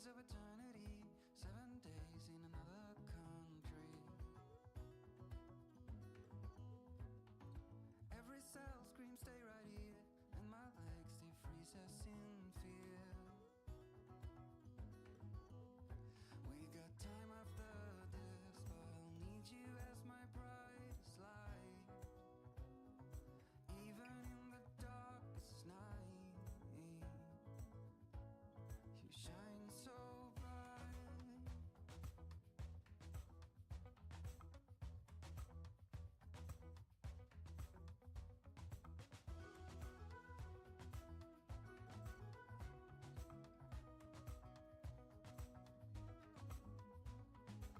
days of eternity, 7 days in another country. Every cell screams stay right here, and my legs they freeze us in fear. We got time after this, but I'll need you as my brightest light. Even in the darkest night, you shine so bright.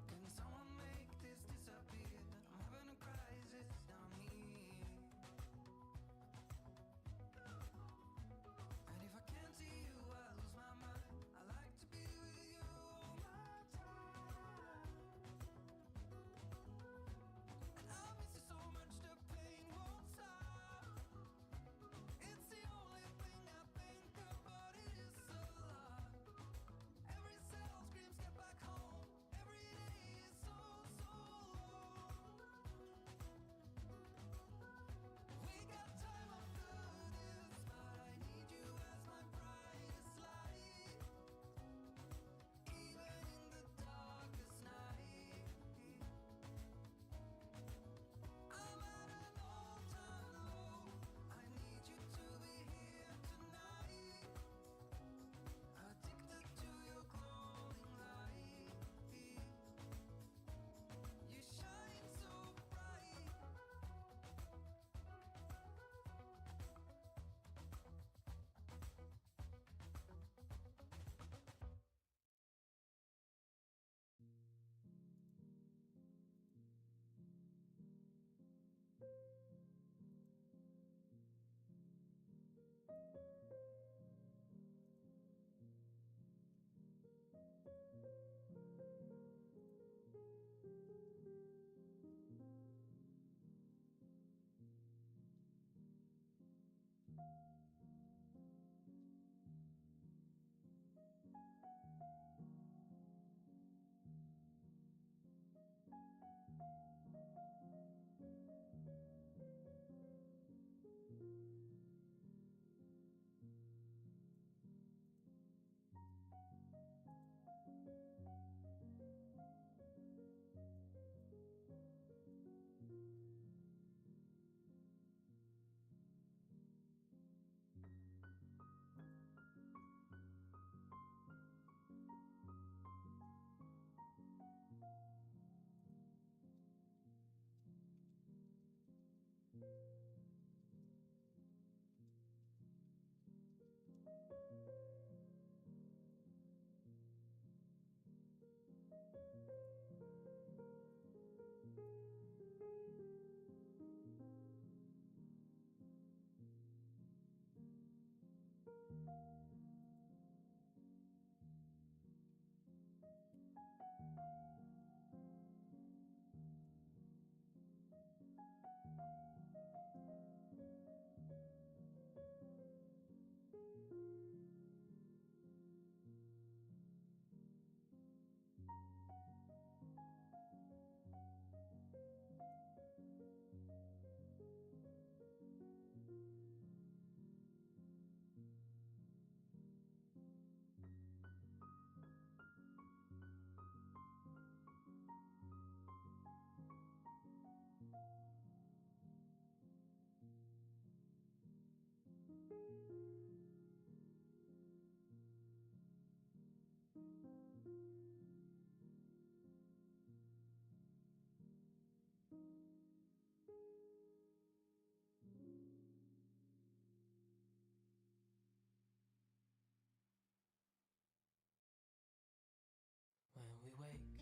Can someone make this disappear? I'm having a crisis down here. And if I can't see you, I lose my mind. I like to be with you all my time. And I'll miss you so much, the pain won't stop. It's the only thing I think about, it is a lot. Every cell screams get back home. Every day is so, so long. We got time after this, but I need you as my brightest light. Even in the darkest night, I'm at an all-time low. I need you to be here tonight. Addicted to your glowing light. You shine so bright. When we wake,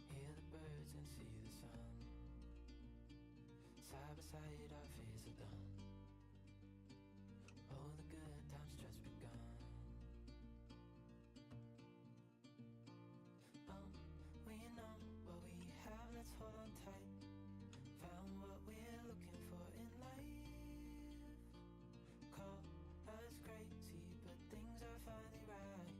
hear the birds and see the sun. Side by side our fears are done. Oh, the good times just begun. We know what we have, let's hold on tight. Found what we're looking for in life. Call us crazy, but things are finally right.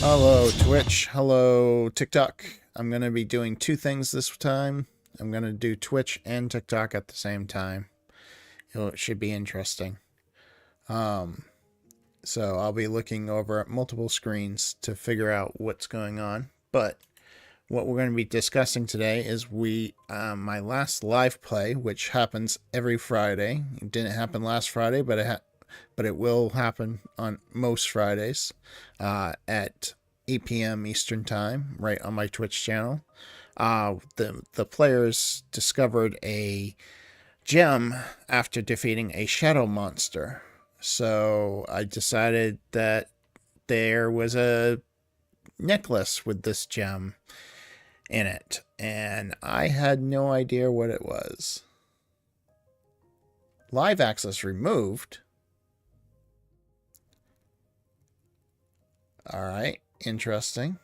Hello, Twitch. Hello, TikTok. I'm going to be doing two things this time. I'm going to do Twitch and TikTok at the same time. It should be interesting. Um, so I'll be looking over at multiple screens to figure out what's going on. But what we're going to be discussing today is my last live play, which happens every Friday. It didn't happen last Friday, but it will happen on most Fridays at 8 p.m. Eastern Time, right on my Twitch channel. The players discovered a gem after defeating a shadow monster. So I decided that there was a necklace with this gem in it, and I had no idea what it was. Live access removed. All right, interesting.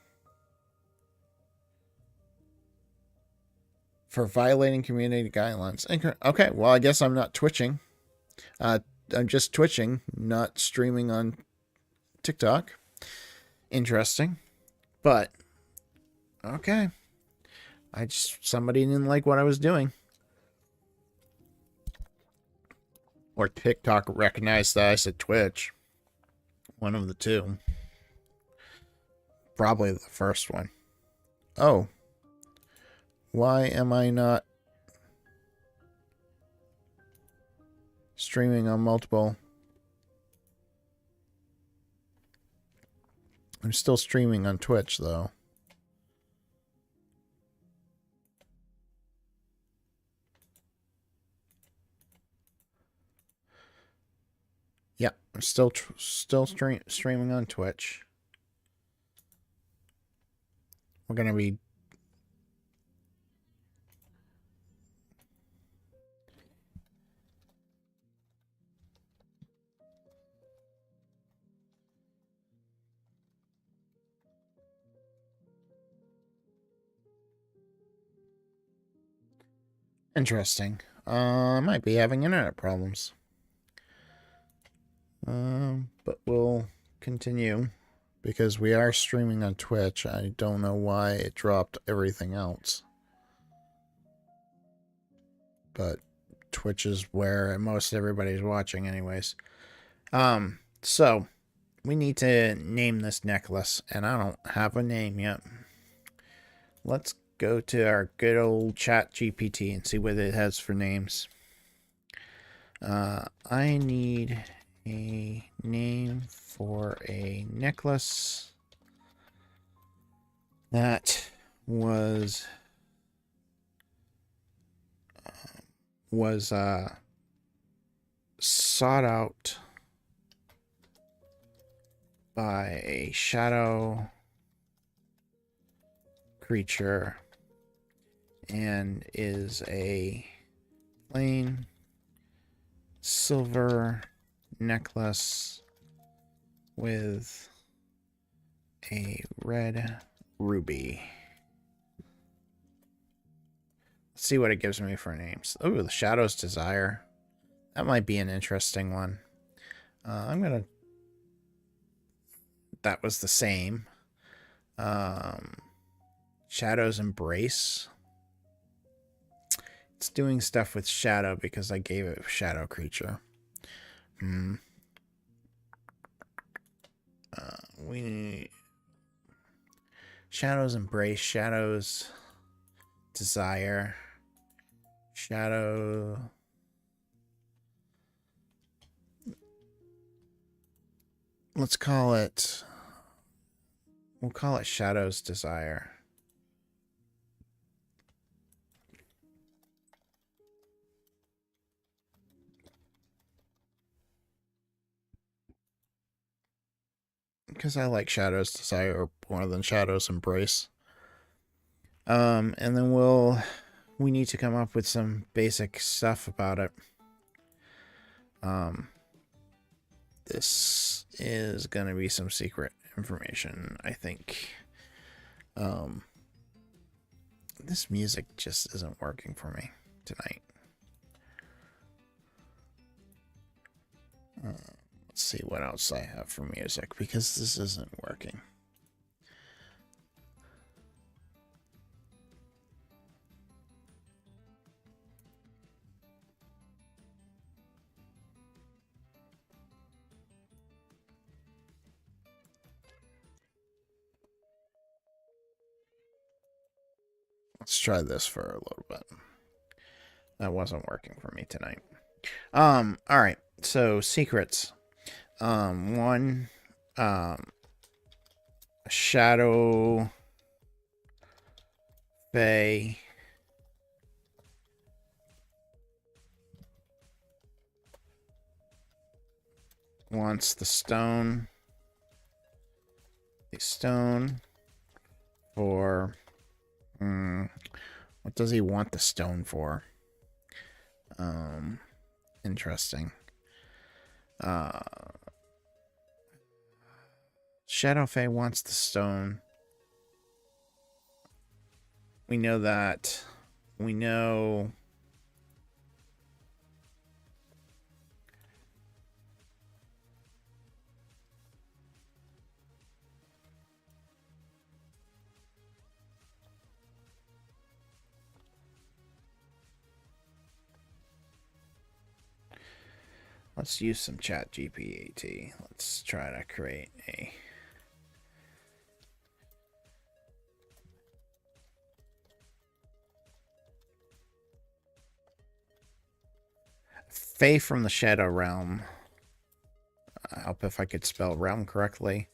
For violating community guidelines. Okay, well, I guess I'm not twitching. I'm just twitching, not streaming on TikTok. Interesting. But, okay. Somebody didn't like what I was doing. Or TikTok recognized that I said Twitch. One of the two. Probably the first one. Oh. Why am I not streaming on multiple? I'm still streaming on Twitch, though. Yeah, I'm still streaming on Twitch. We're gonna be interesting. I might be having internet problems. But we'll continue because we are streaming on Twitch. I don't know why it dropped everything else. But Twitch is where most everybody's watching anyways. So we need to name this necklace, and I don't have a name yet. Let's go to our good old chat GPT and see what it has for names. I need a name for a necklace that was sought out by a shadow creature and is a plain silver necklace with a red ruby. Let's see what it gives me for names. Oh, the Shadow's Desire. That might be an interesting one. That was the same. Shadow's Embrace. It's doing stuff with Shadow because I gave it a Shadow creature. We need Shadow's Embrace, Shadow's Desire, Shadow. Let's call it. We'll call it Shadow's Desire. Because I like Shadow's Desire more than Shadow's Embrace. And then we need to come up with some basic stuff about it. This is gonna be some secret information, I think. This music just isn't working for me tonight. Let's see what else I have for music, because this isn't working. try this for a little bit. That wasn't working for me tonight. All right. So secrets. One, Shadow Fae. Wants the stone. The stone for. What does he want the stone for? Interesting. Shadow Fae wants the stone. We know that. We know. Let's use some chat GPT. Let's try to create a. Fae from the Shadow Realm. I hope if I could spell realm correctly.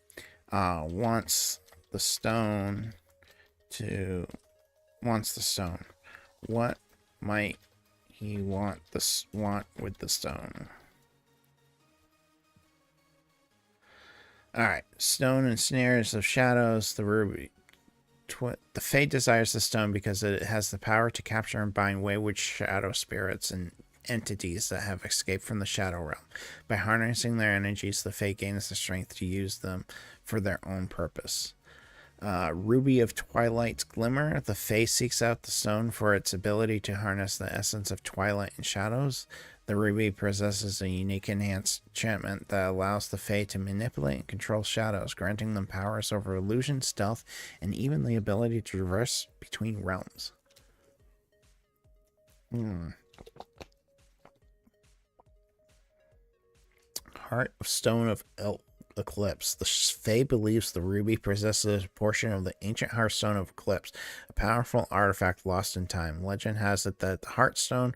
Wants the stone to. Wants the stone. What might he want with the stone? Alright. Stone and snares of shadows, the ruby. The Fae desires the stone because it has the power to capture and bind wayward shadow spirits and entities that have escaped from the Shadow Realm. By harnessing their energies, the Fae gains the strength to use them for their own purpose. Ruby of Twilight's Glimmer. The Fae seeks out the stone for its ability to harness the essence of twilight and shadows. The ruby possesses a unique enchantment that allows the Fae to manipulate and control shadows, granting them powers over illusion, stealth, and even the ability to traverse between realms. Heart of Stone of Eclipse. The Fae believes the ruby possesses a portion of the ancient Heartstone of Eclipse, a powerful artifact lost in time. Legend has it that the Heartstone,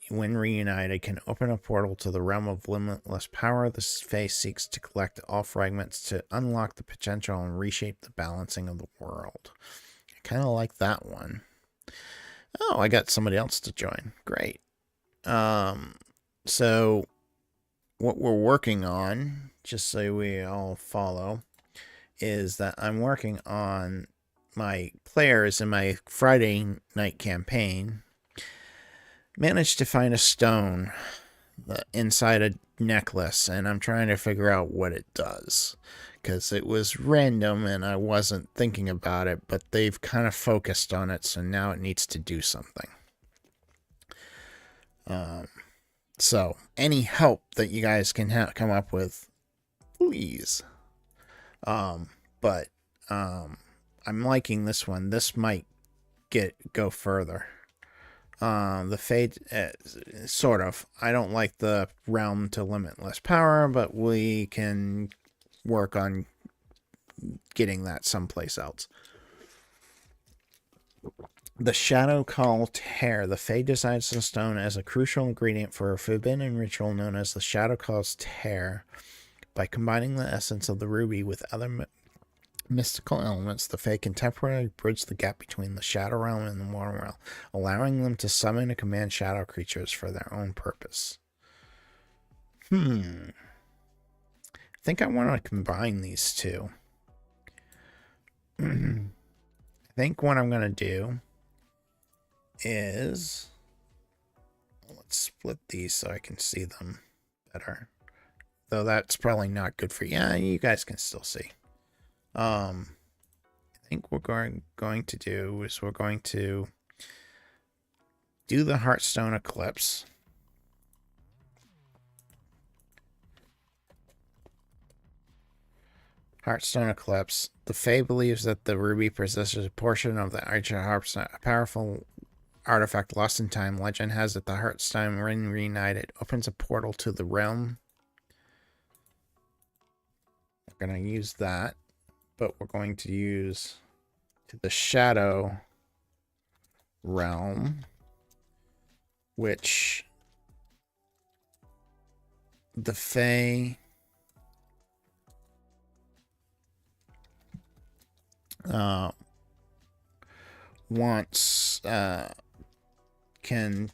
when reunited, can open a portal to the realm of limitless power. The Fae seeks to collect all fragments to unlock the potential and reshape the balancing of the world. I kind of like that one. Oh, I got somebody else to join. Great. So what we're working on, just so we all follow, is that I'm working on my players in my Friday night campaign managed to find a stone inside a necklace, and I'm trying to figure out what it does, because it was random and I wasn't thinking about it, but they've kind of focused on it, so now it needs to do something. So any help that you guys can come up with, please. I'm liking this one. This might go further. The Fae, sort of. I don't like the realm to limitless power, but we can work on getting that someplace else. The Shadow Call Tear. The Fae designs the stone as a crucial ingredient for a forbidden ritual known as the Shadow Call's Tear. By combining the essence of the ruby with other mystical elements, the Fae can temporarily bridge the gap between the Shadow Realm and the Mortal Realm, allowing them to summon and command shadow creatures for their own purpose. I think I want to combine these two. I think what I'm going to do is, let's split these so I can see them better. Though that's probably not good for you. Yeah, you guys can still see. I think what we're going to do is we're going to do the Heartstone Eclipse. Heartstone Eclipse. The Fae believes that the ruby possesses a portion of the Archer Heartstone, a powerful artifact lost in time. Legend has it the Heartstone, when reunited, opens a portal to the realm. We're going to use that, but we're going to use the Shadow realm, which the Fae wants can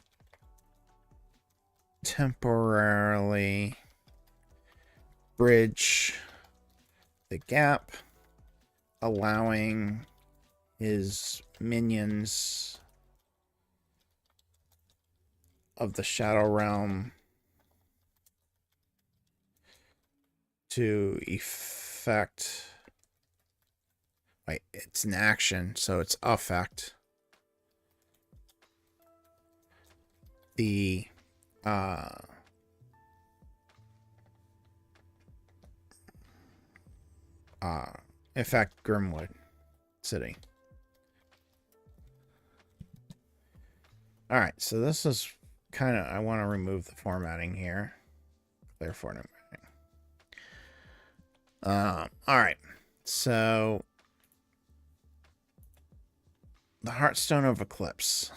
temporarily bridge the gap, allowing his minions of the Shadow Realm to effect. Wait, it's an action, so it's affect the affect Grimwood City. All right, so this is kind of, I want to remove the formatting here. Clear formatting. All right, so the Heartstone of Eclipse.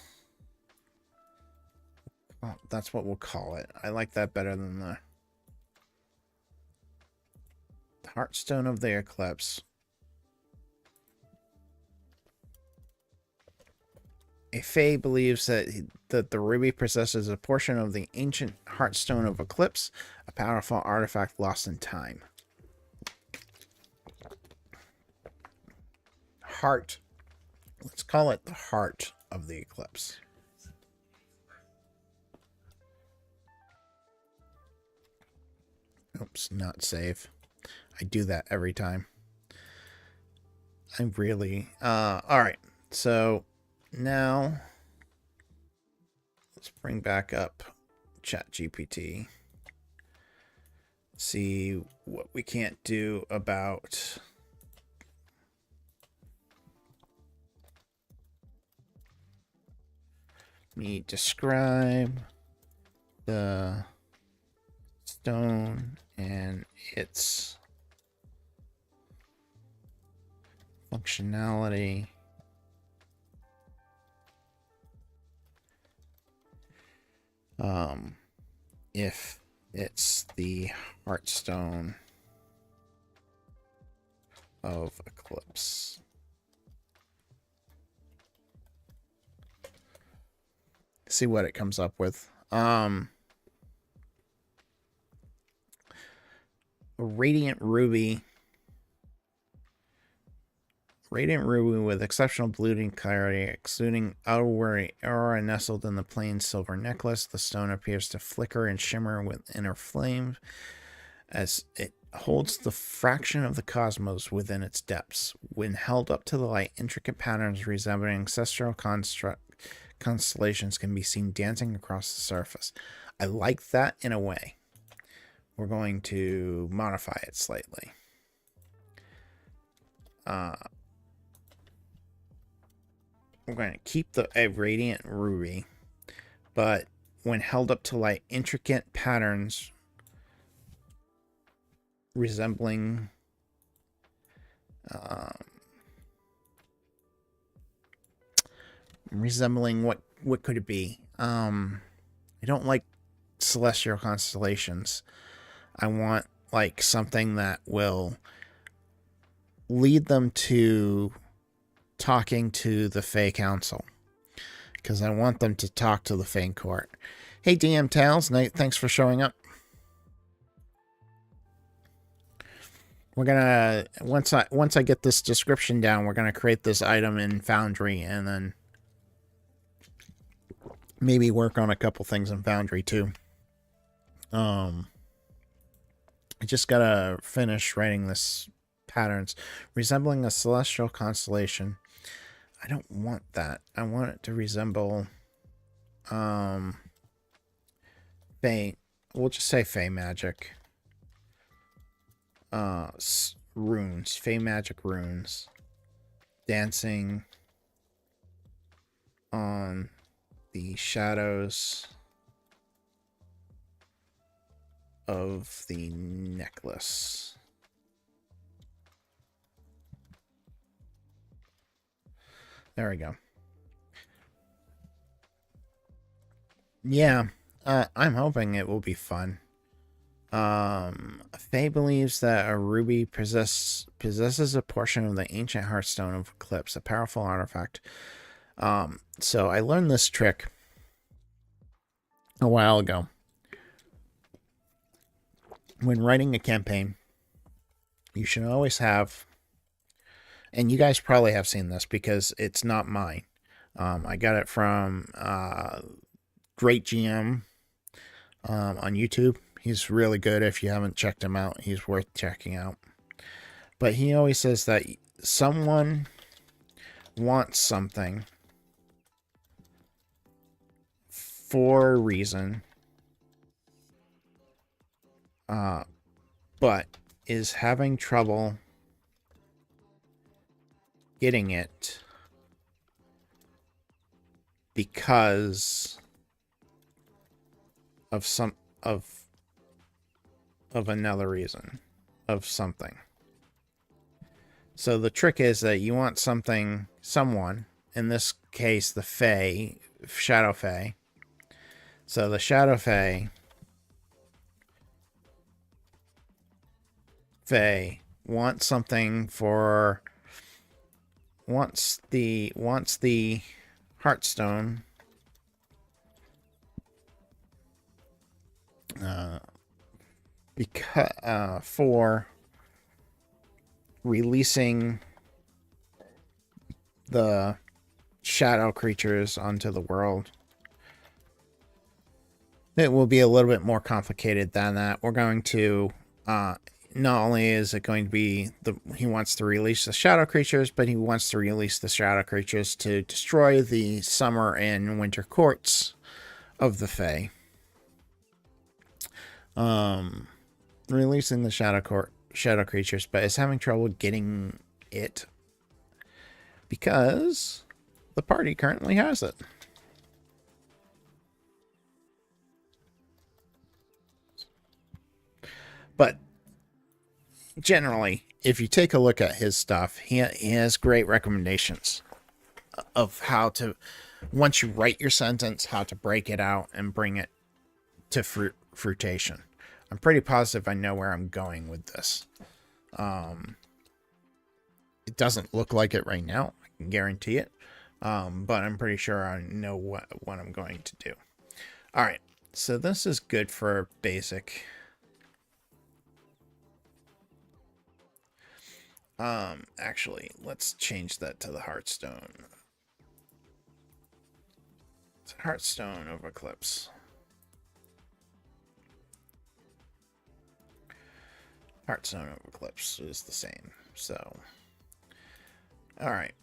Oh, that's what we'll call it. I like that better than the Heartstone of the Eclipse. A Fae believes that the ruby possesses a portion of the ancient Heartstone of Eclipse, a powerful artifact lost in time. Heart. Let's call it the heart of the eclipse. Oops, not save. I do that every time. I really... Alright, so now let's bring back up ChatGPT. See what we can't do about... me describe the stone and its functionality. If it's the Heartstone of Eclipse. See what it comes up with. A Radiant Ruby. Radiant Ruby with exceptional bluing clarity, exuding outward aura nestled in the plain silver necklace. The stone appears to flicker and shimmer with inner flame as it holds the fraction of the cosmos within its depths. When held up to the light, intricate patterns resembling ancestral constellations can be seen dancing across the surface. I like that in a way. We're going to modify it slightly. We're going to keep a Radiant Ruby, but when held up to light, intricate patterns resembling what could it be? I don't like celestial constellations. I want like something that will lead them to talking to the Fae Council, because I want them to talk to the Fae Court. Hey DM Tales, Nate, thanks for showing up. We're gonna once I get this description down, we're gonna create this item in Foundry and then maybe work on a couple things in Foundry too. I just gotta finish writing this patterns resembling a celestial constellation. I don't want that. I want it to resemble Fae. We'll just say Fae magic. Runes, Fae magic runes, dancing on the shadows of the necklace. There we go. Yeah, I'm hoping it will be fun. Faye believes that a ruby possesses a portion of the ancient Heartstone of Eclipse, a powerful artifact. So I learned this trick a while ago. When writing a campaign, you should always have, and you guys probably have seen this because it's not mine. I got it from Great GM on YouTube. He's really good. If you haven't checked him out, he's worth checking out. But he always says that someone wants something for a reason, but is having trouble getting it because of another reason, of something. So the trick is that you want someone, in this case the Fae, Shadow Fae. So the Shadow Fae wants something for, wants the Heartstone because for releasing the shadow creatures onto the world. It will be a little bit more complicated than that. We're going to not only is it going to be he wants to release the shadow creatures, but he wants to release the shadow creatures to destroy the summer and winter courts of the Fae. Releasing the shadow creatures, but is having trouble getting it because the party currently has it. But generally, if you take a look at his stuff, he has great recommendations of how to, once you write your sentence, how to break it out and bring it to fruitation. I'm pretty positive I know where I'm going with this. It doesn't look like it right now, I can guarantee it. But I'm pretty sure I know what I'm going to do. All right, so this is good for basic. Actually, let's change that to the Heartstone. It's Heartstone of Eclipse. Heartstone of Eclipse is the same. So, all right.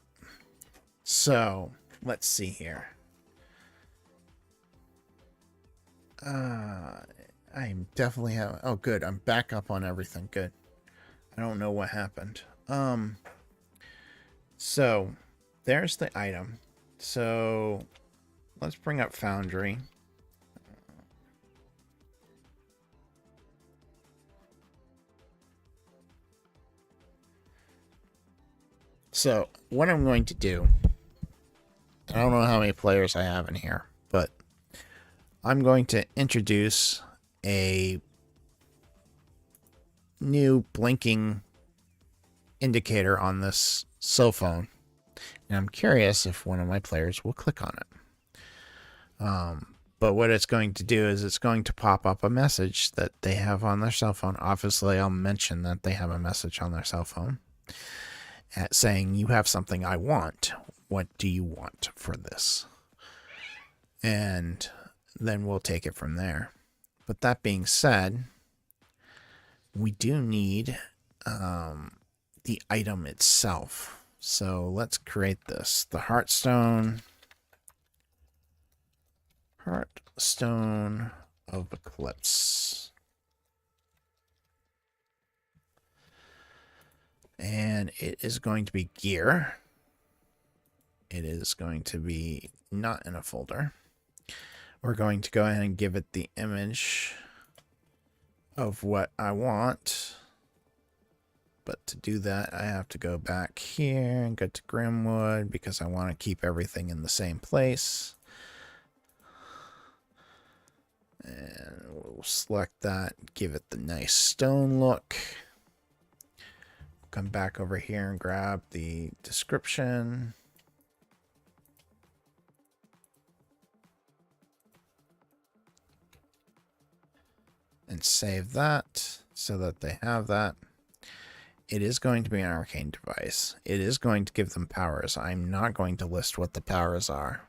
So, let's see here. I'm definitely having... Oh, good. I'm back up on everything. Good. I don't know what happened. So, there's the item. So, let's bring up Foundry. So, what I'm going to do... I don't know how many players I have in here, but I'm going to introduce a new blinking indicator on this cell phone. And I'm curious if one of my players will click on it. But what it's going to do is it's going to pop up a message that they have on their cell phone. Obviously, I'll mention that they have a message on their cell phone saying, "You have something I want. What do you want for this?" And then we'll take it from there. But that being said, we do need the item itself. So let's create this. The Heartstone of Eclipse. And it is going to be gear. It is going to be not in a folder. We're going to go ahead and give it the image of what I want. But to do that, I have to go back here and go to Grimwood because I want to keep everything in the same place. And we'll select that, give it the nice stone look. Come back over here and grab the description. And save that so that they have that. It is going to be an arcane device. It is going to give them powers. I'm not going to list what the powers are.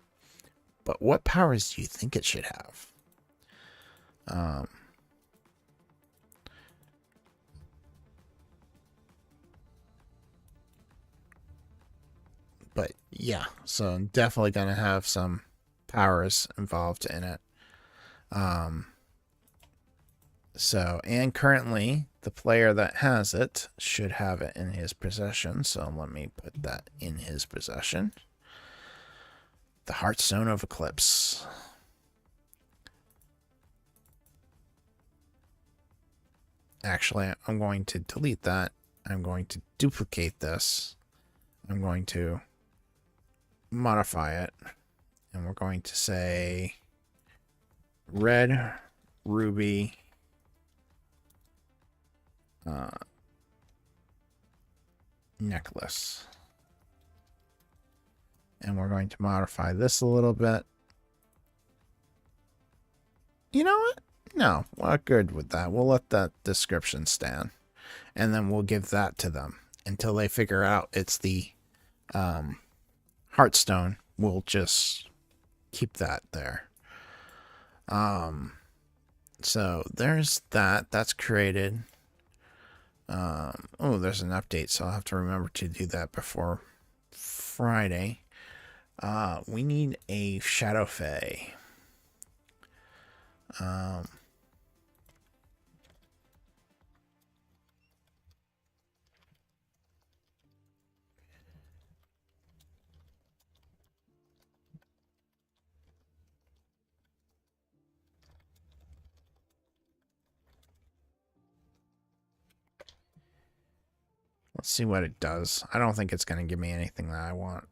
But what powers do you think it should have? But yeah, so I'm definitely going to have some powers involved in it. So, and currently, the player that has it should have it in his possession. So let me put that in his possession. The Heartstone of Eclipse. Actually, I'm going to delete that. I'm going to duplicate this. I'm going to modify it. And we're going to say red ruby necklace. And we're going to modify this a little bit. You know what? No, we're good with that. We'll let that description stand. And then we'll give that to them until they figure out it's the Heartstone. We'll just keep that there. So there's that. That's created. Oh, there's an update, so I'll have to remember to do that before Friday. We need a Shadow Fae. Let's see what it does. I don't think it's going to give me anything that I want.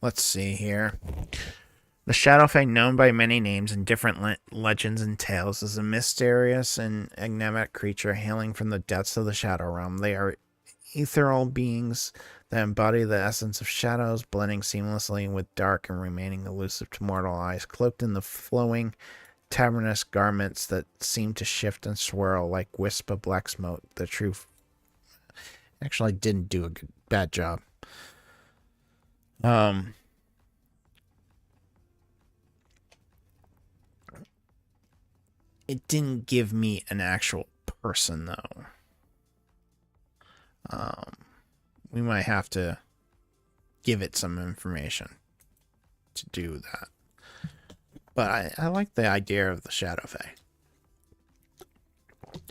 Let's see here. The Shadow Fae, known by many names and different legends and tales, is a mysterious and enigmatic creature hailing from the depths of the Shadow Realm. They are ethereal beings that embody the essence of shadows, blending seamlessly with dark and remaining elusive to mortal eyes, cloaked in the flowing, cavernous garments that seem to shift and swirl like wisp of black smoke. The truth actually didn't do a bad job. It didn't give me an actual person though. We might have to give it some information to do that. But I like the idea of the Shadow Fae.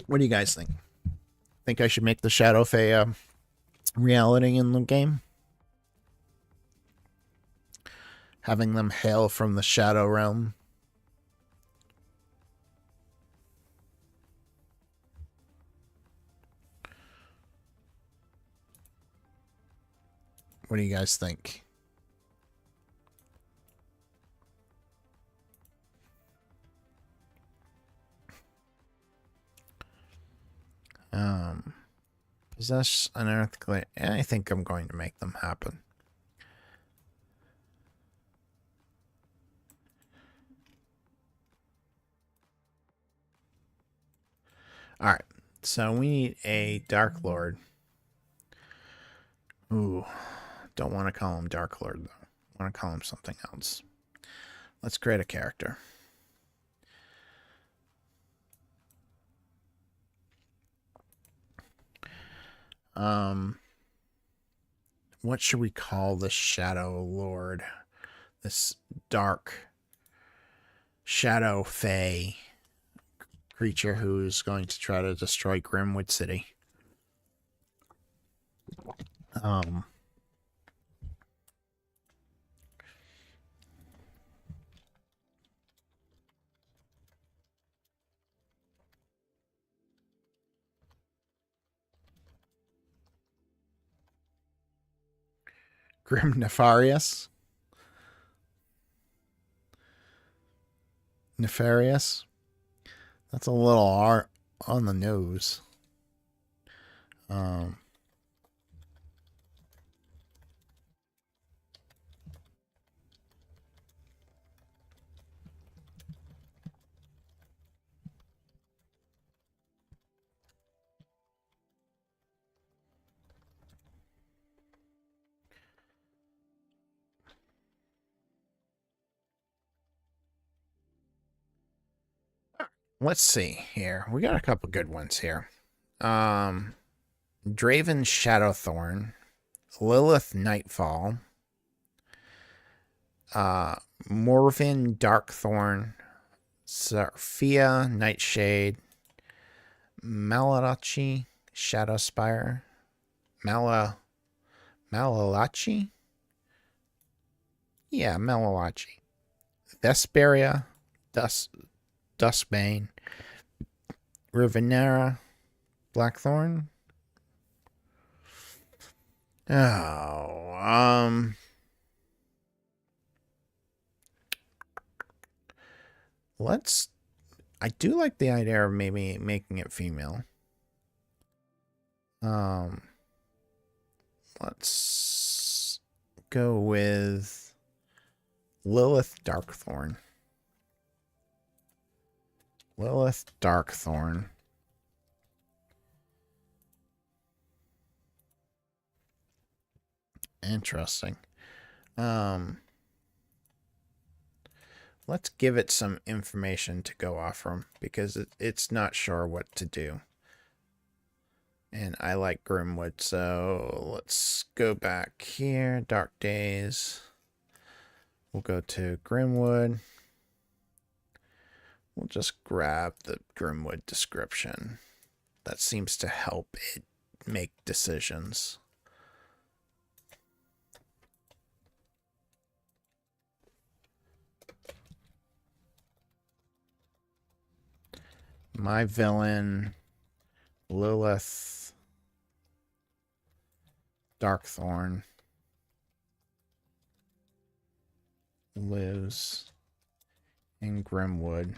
What do you guys think? Think I should make the Shadow Fae reality in the game? Having them hail from the Shadow Realm. What do you guys think? Possess an earthquake. I think I'm going to make them happen. Alright, so we need a Dark Lord. Ooh, don't want to call him Dark Lord, though. I want to call him something else. Let's create a character. What should we call this Shadow Lord? This dark Shadow Fae creature who's going to try to destroy Grimwood City. Grim Nefarious. Nefarious. That's a little art on the nose. Let's see here. We got a couple good ones here. Draven Shadowthorn, Lilith Nightfall, Morven Darkthorn, Sophia Nightshade, Malalachi Shadowspire, Malalachi? Yeah, Malalachi. Vesperia, Duskbane, Rivenera, Blackthorn. Oh, let's. I do like the idea of maybe making it female. Let's go with Lilith Darkthorn. Lilith Darkthorn. Interesting. Let's give it some information to go off from because it's not sure what to do. And I like Grimwood, so let's go back here. Dark Days. We'll go to Grimwood. We'll just grab the Grimwood description. That seems to help it make decisions. My villain, Lilith Darkthorn, lives in Grimwood.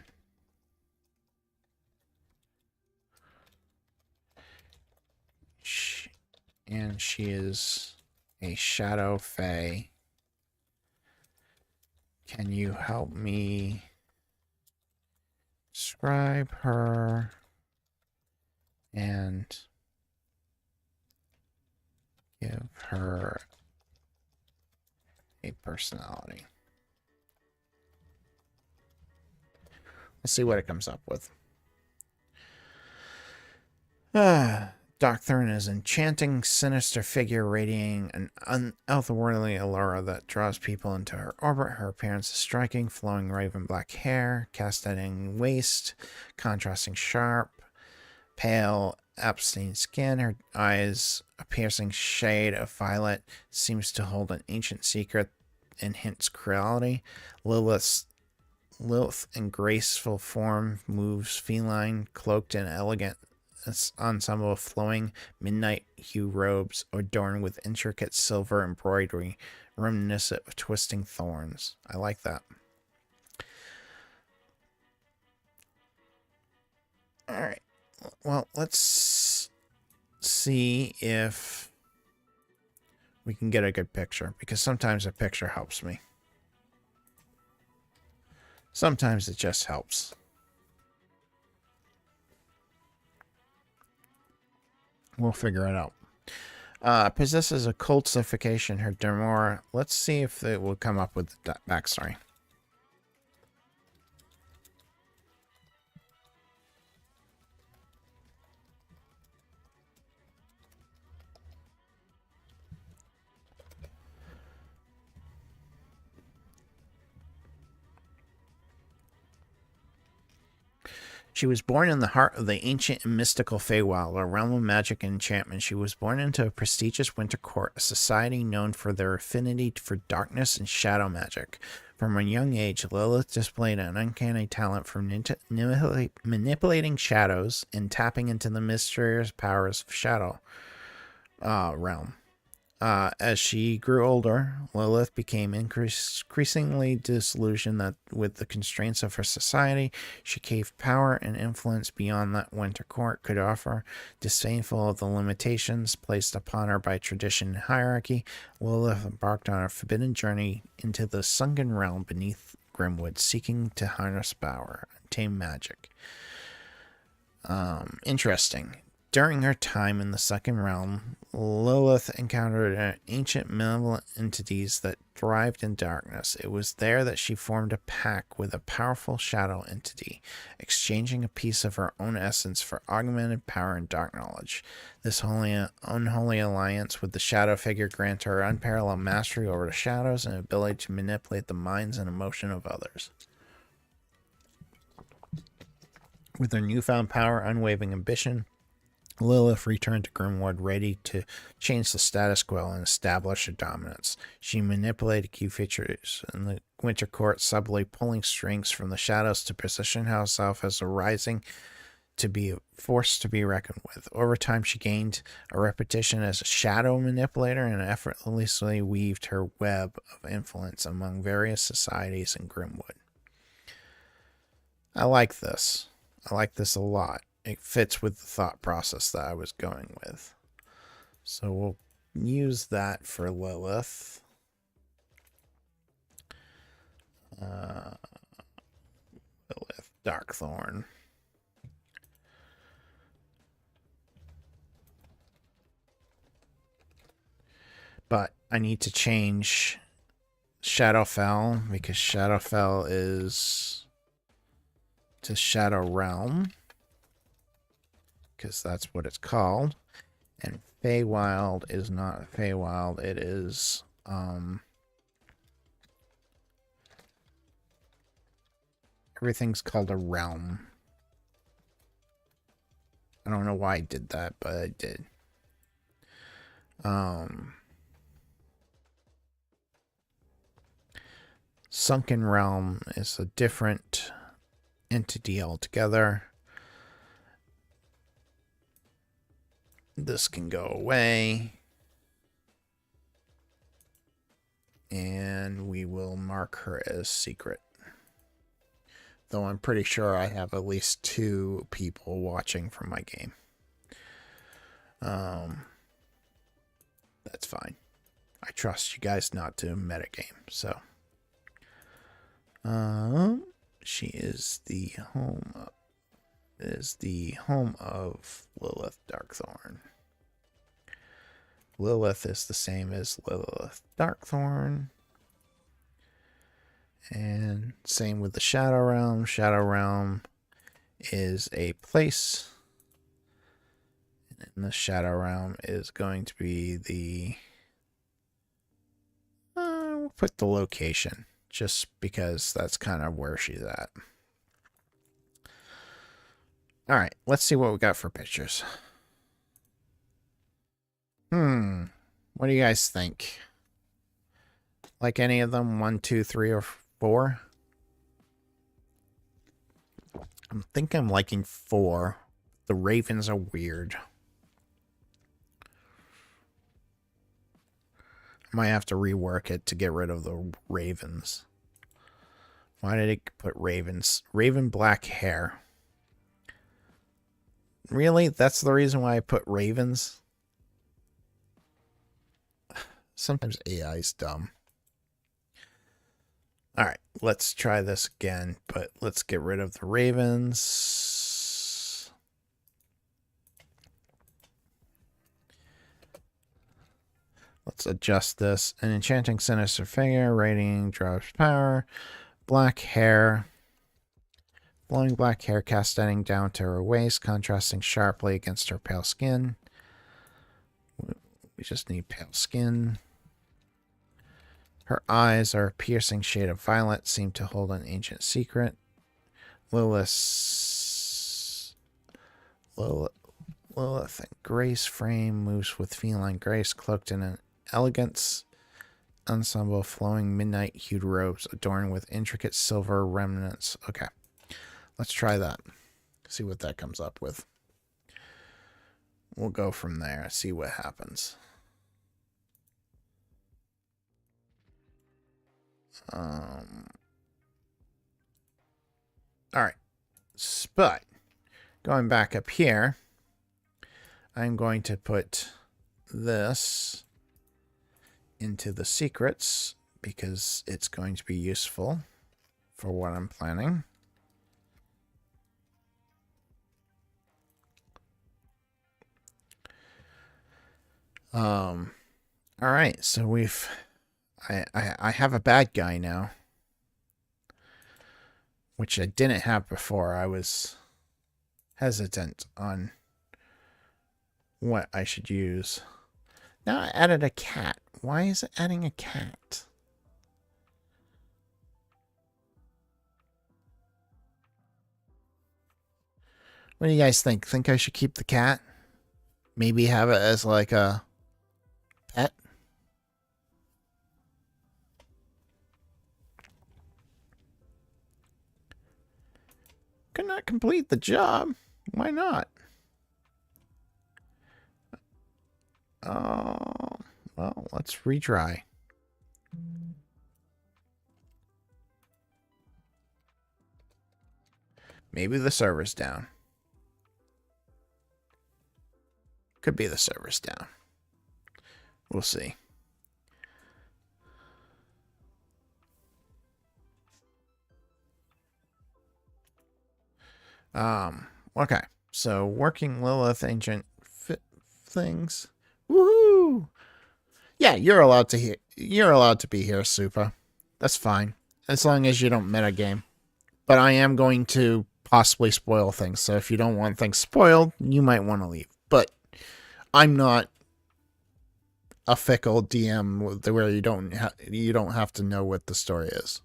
She is a Shadow Fae. Can you help me describe her and give her a personality? Let's see what it comes up with. Darkthorn is an enchanting, sinister figure radiating an otherworldly allure that draws people into her orbit. Her appearance is striking, flowing raven black hair, castating waist, contrasting sharp, pale, Epstein skin. Her eyes, a piercing shade of violet, seems to hold an ancient secret and hints cruelty. Lilith in graceful form moves feline, cloaked in elegant ensemble of flowing midnight hue robes adorned with intricate silver embroidery reminiscent of twisting thorns. I like that. Alright. Well, let's see if we can get a good picture, because sometimes a picture helps me. Sometimes it just helps. We'll figure it out. Possesses a cultification, her Demora. Let's see if it will come up with the backstory. She was born in the heart of the ancient and mystical Feywild, a realm of magic and enchantment. She was born into a prestigious winter court, a society known for their affinity for darkness and shadow magic. From a young age, Lilith displayed an uncanny talent for manipulating shadows and tapping into the mysterious powers of Shadow realm. As she grew older, Lilith became increasingly disillusioned that with the constraints of her society, she craved power and influence beyond that Winter Court could offer. Disdainful of the limitations placed upon her by tradition and hierarchy, Lilith embarked on a forbidden journey into the sunken realm beneath Grimwood, seeking to harness power and tame magic. Interesting. During her time in the Second Realm, Lilith encountered ancient malevolent entities that thrived in darkness. It was there that she formed a pact with a powerful shadow entity, exchanging a piece of her own essence for augmented power and dark knowledge. This unholy alliance with the shadow figure granted her unparalleled mastery over the shadows and ability to manipulate the minds and emotion of others. With her newfound power, unwavering ambition, Lilith returned to Grimwood, ready to change the status quo and establish her dominance. She manipulated key features in the Winter Court, subtly pulling strings from the shadows to position herself as a rising to be a force to be reckoned with. Over time, she gained a reputation as a shadow manipulator and effortlessly weaved her web of influence among various societies in Grimwood. I like this. I like this a lot. It fits with the thought process that I was going with. So we'll use that for Lilith. Lilith Darkthorn. But I need to change Shadowfell because Shadowfell is to Shadow Realm, because that's what it's called. And Feywild is not Feywild, it is everything's called a realm. I don't know why I did that, but I did. Sunken Realm is a different entity altogether. This can go away. And we will mark her as secret. Though I'm pretty sure I have at least 2 people watching from my game. That's fine. I trust you guys not to metagame, so. She is the home of Lilith Darkthorn. Lilith is the same as Lilith Darkthorn. And same with the Shadow Realm. Shadow Realm is a place. And the Shadow Realm is going to be the... we'll put the location, just because that's kind of where she's at. Alright, let's see what we got for pictures. What do you guys think? Like any of them? 1, 2, 3, or 4? I think I'm liking 4. The ravens are weird. I might have to rework it to get rid of the ravens. Why did it put ravens? Raven black hair. Really? That's the reason why I put ravens? Sometimes AI is dumb. Alright, let's try this again, but let's get rid of the ravens. Let's adjust this. An enchanting sinister figure, radiating drops power, black hair. Flowing black hair cascading down to her waist, contrasting sharply against her pale skin. We just need pale skin. Her eyes are a piercing shade of violet, seem to hold an ancient secret. Lilith Grace frame moves with feline grace, cloaked in an elegance ensemble, flowing midnight hued robes adorned with intricate silver remnants. Okay. Let's try that. See what that comes up with. We'll go from there. See what happens. Alright. But, going back up here, I'm going to put this into the secrets because it's going to be useful for what I'm planning. All right, so I have a bad guy now, which I didn't have before. I was hesitant on what I should use. Now I added a cat. Why is it adding a cat? What do you guys think? Think I should keep the cat? Maybe have it as like a pet? Could not complete the job. Why not? Oh, well, let's retry. Maybe the server's down. Could be the server's down. We'll see. Okay. So working Lilith ancient things. Woohoo! Yeah, you're allowed to be here, Supa. That's fine. As long as you don't metagame. But I am going to possibly spoil things. So if you don't want things spoiled, you might want to leave. But I'm not a fickle DM where you don't have to know what the story is.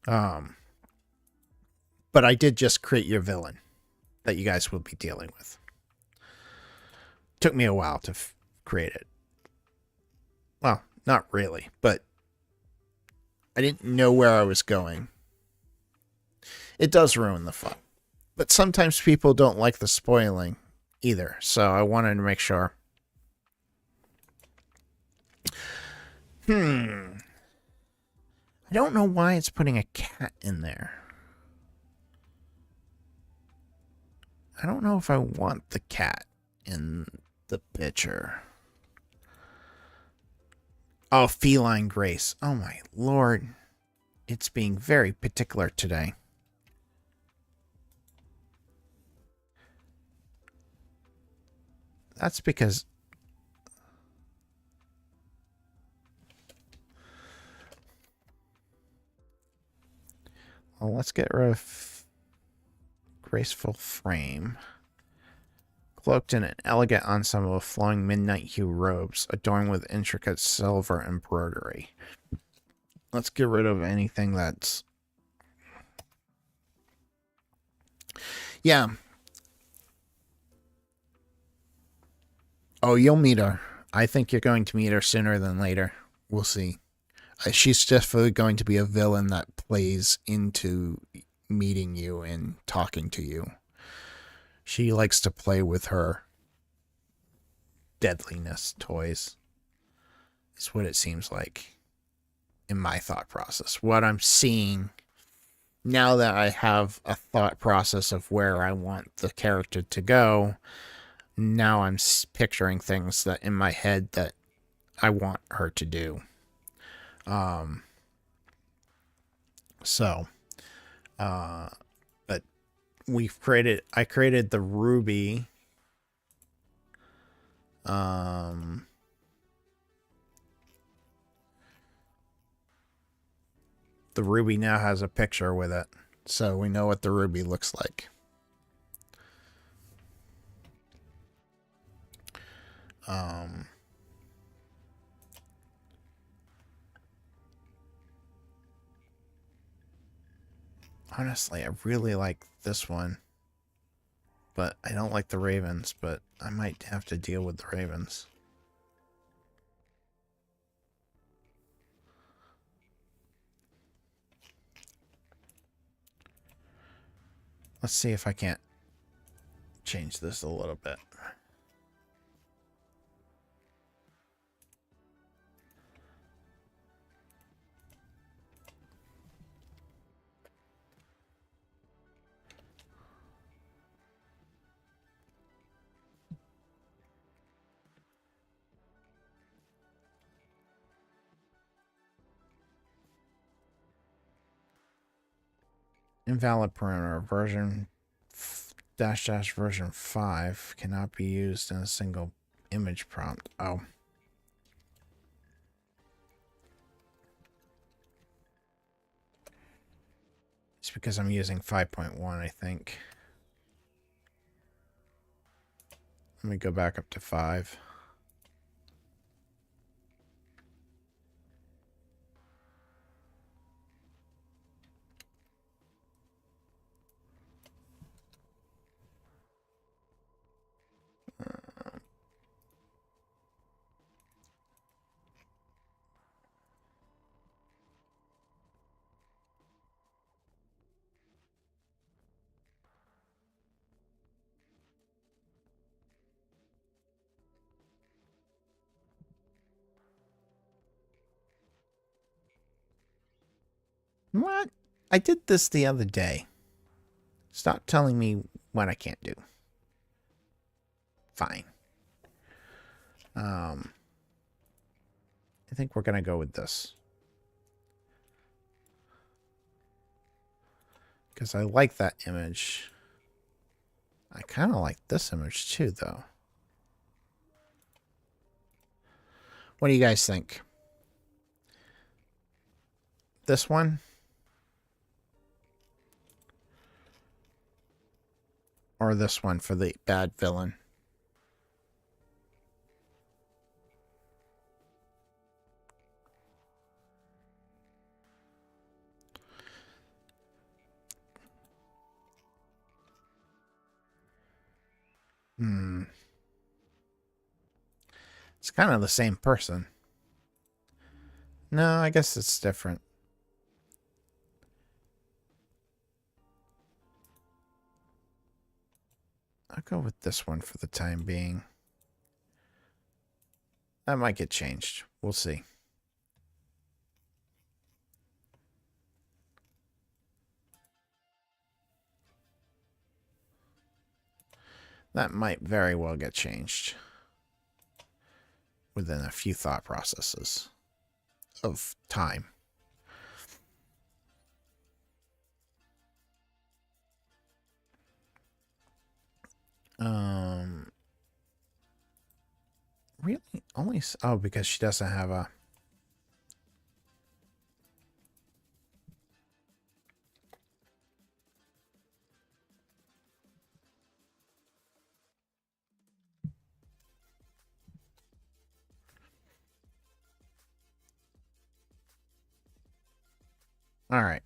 But I did just create your villain that you guys will be dealing with. Took me a while to create it. Well, not really, but I didn't know where I was going. It does ruin the fun. But sometimes people don't like the spoiling either, so I wanted to make sure. I don't know why it's putting a cat in there. I don't know if I want the cat in the picture. Oh, feline grace. Oh my lord. It's being very particular today. That's because... Well, let's get rid of graceful frame. Cloaked in an elegant ensemble of flowing midnight hue robes, adorned with intricate silver embroidery. Let's get rid of anything that's... Yeah. Oh, you'll meet her. I think you're going to meet her sooner than later. We'll see. She's definitely going to be a villain that plays into meeting you and talking to you. She likes to play with her deadliness toys. Is what it seems like in my thought process. What I'm seeing now that I have a thought process of where I want the character to go, now I'm picturing things that in my head that I want her to do. But I created the Ruby. The Ruby now has a picture with it, so we know what the Ruby looks like. Honestly, I really like this one, but I don't like the ravens, but I might have to deal with the ravens. Let's see if I can't change this a little bit. Invalid parameter. Version dash dash version 5 cannot be used in a single image prompt. Oh. It's because I'm using 5.1, I think. Let me go back up to 5. What? I did this the other day. Stop telling me what I can't do. Fine. I think we're going to go with this. Because I like that image. I kind of like this image too, though. What do you guys think? This one? Or this one for the bad villain? It's kind of the same person. No, I guess it's different. I'll go with this one for the time being. That might get changed. We'll see. That might very well get changed within a few thought processes of time. Really? Only... Oh, because she doesn't have a... All right.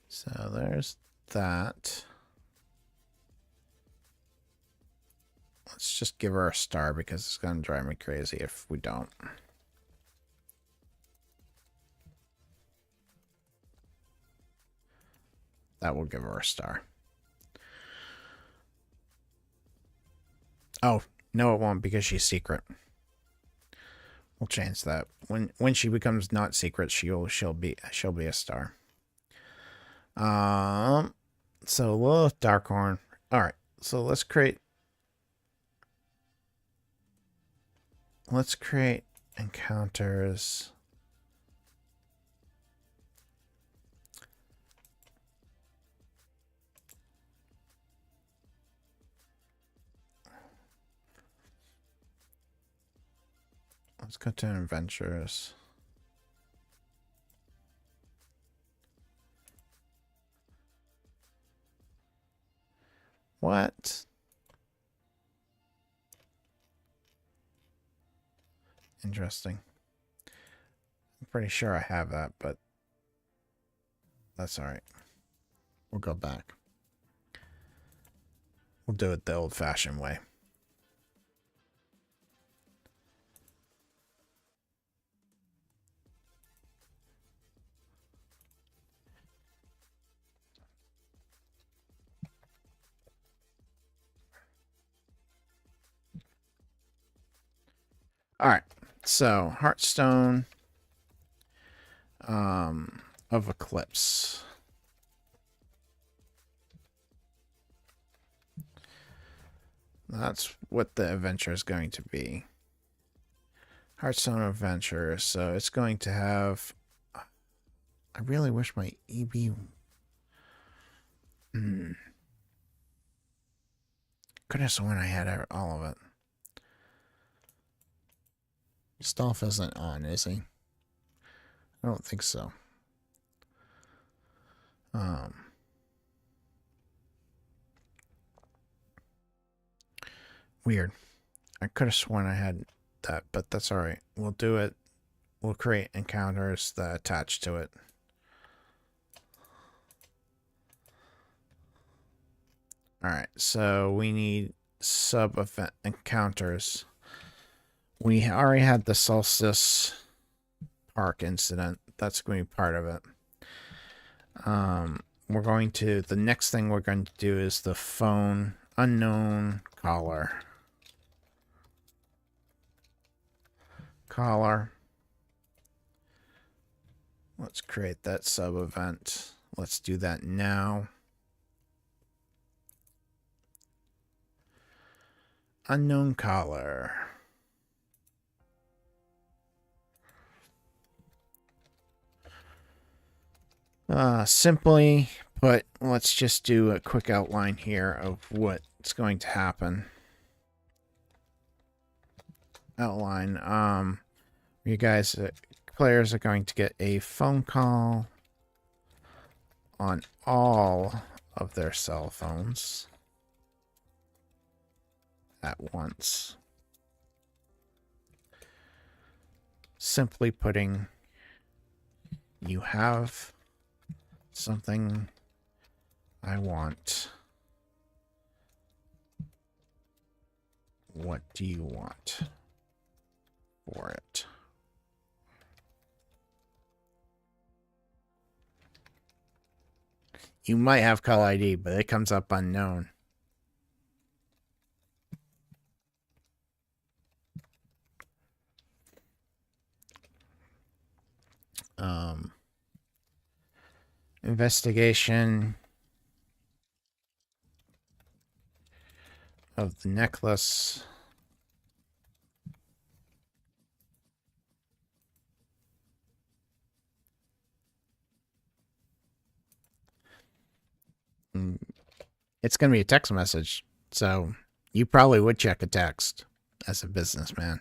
So there's that. Let's just give her a star because it's going to drive me crazy if we don't. That will give her a star. Oh, no it won't because she's secret. We'll change that. When she becomes not secret, she'll be a star. So Lilith Darkhorn. All right. So let's create encounters. Let's go to adventures. What? Interesting. I'm pretty sure I have that, but that's all right. We'll go back. We'll do it the old-fashioned way. All right. So, Heartstone of Eclipse. That's what the adventure is going to be. Heartstone Adventure. So it's going to have I really wish my EB... Could have sworn I had all of it. Stolf isn't on, is he? I don't think so. Weird. I could have sworn I had that, but that's alright. We'll do it. We'll create encounters that attach to it. Alright, so we need sub-event encounters. We already had the Solstice Park incident. That's going to be part of it. We're going to... The next thing we're going to do is the phone unknown caller. Let's create that sub-event. Let's do that now. Unknown caller. Simply put, let's just do a quick outline here of what's going to happen. Outline. You guys, players are going to get a phone call on all of their cell phones at once. Simply putting, you have something I want. What do you want for it? You might have call ID, but it comes up unknown. Investigation of the necklace. It's going to be a text message, so you probably would check a text as a businessman.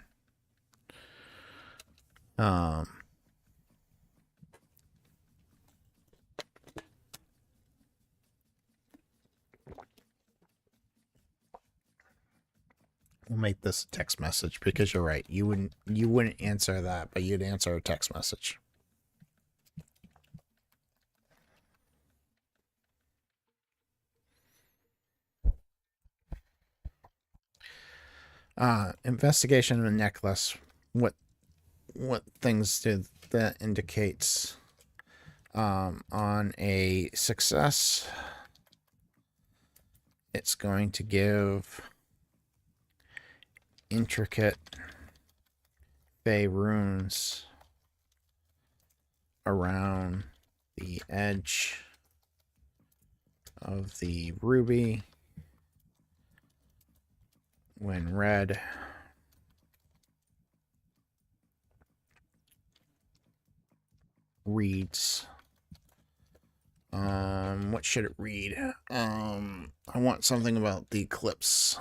We'll make this a text message because you're right. You wouldn't answer that, but you'd answer a text message. Investigation of a necklace. What things did that indicates? On a success, it's going to give intricate fey runes around the edge of the ruby. When read, reads. What should it read? I want something about the eclipse.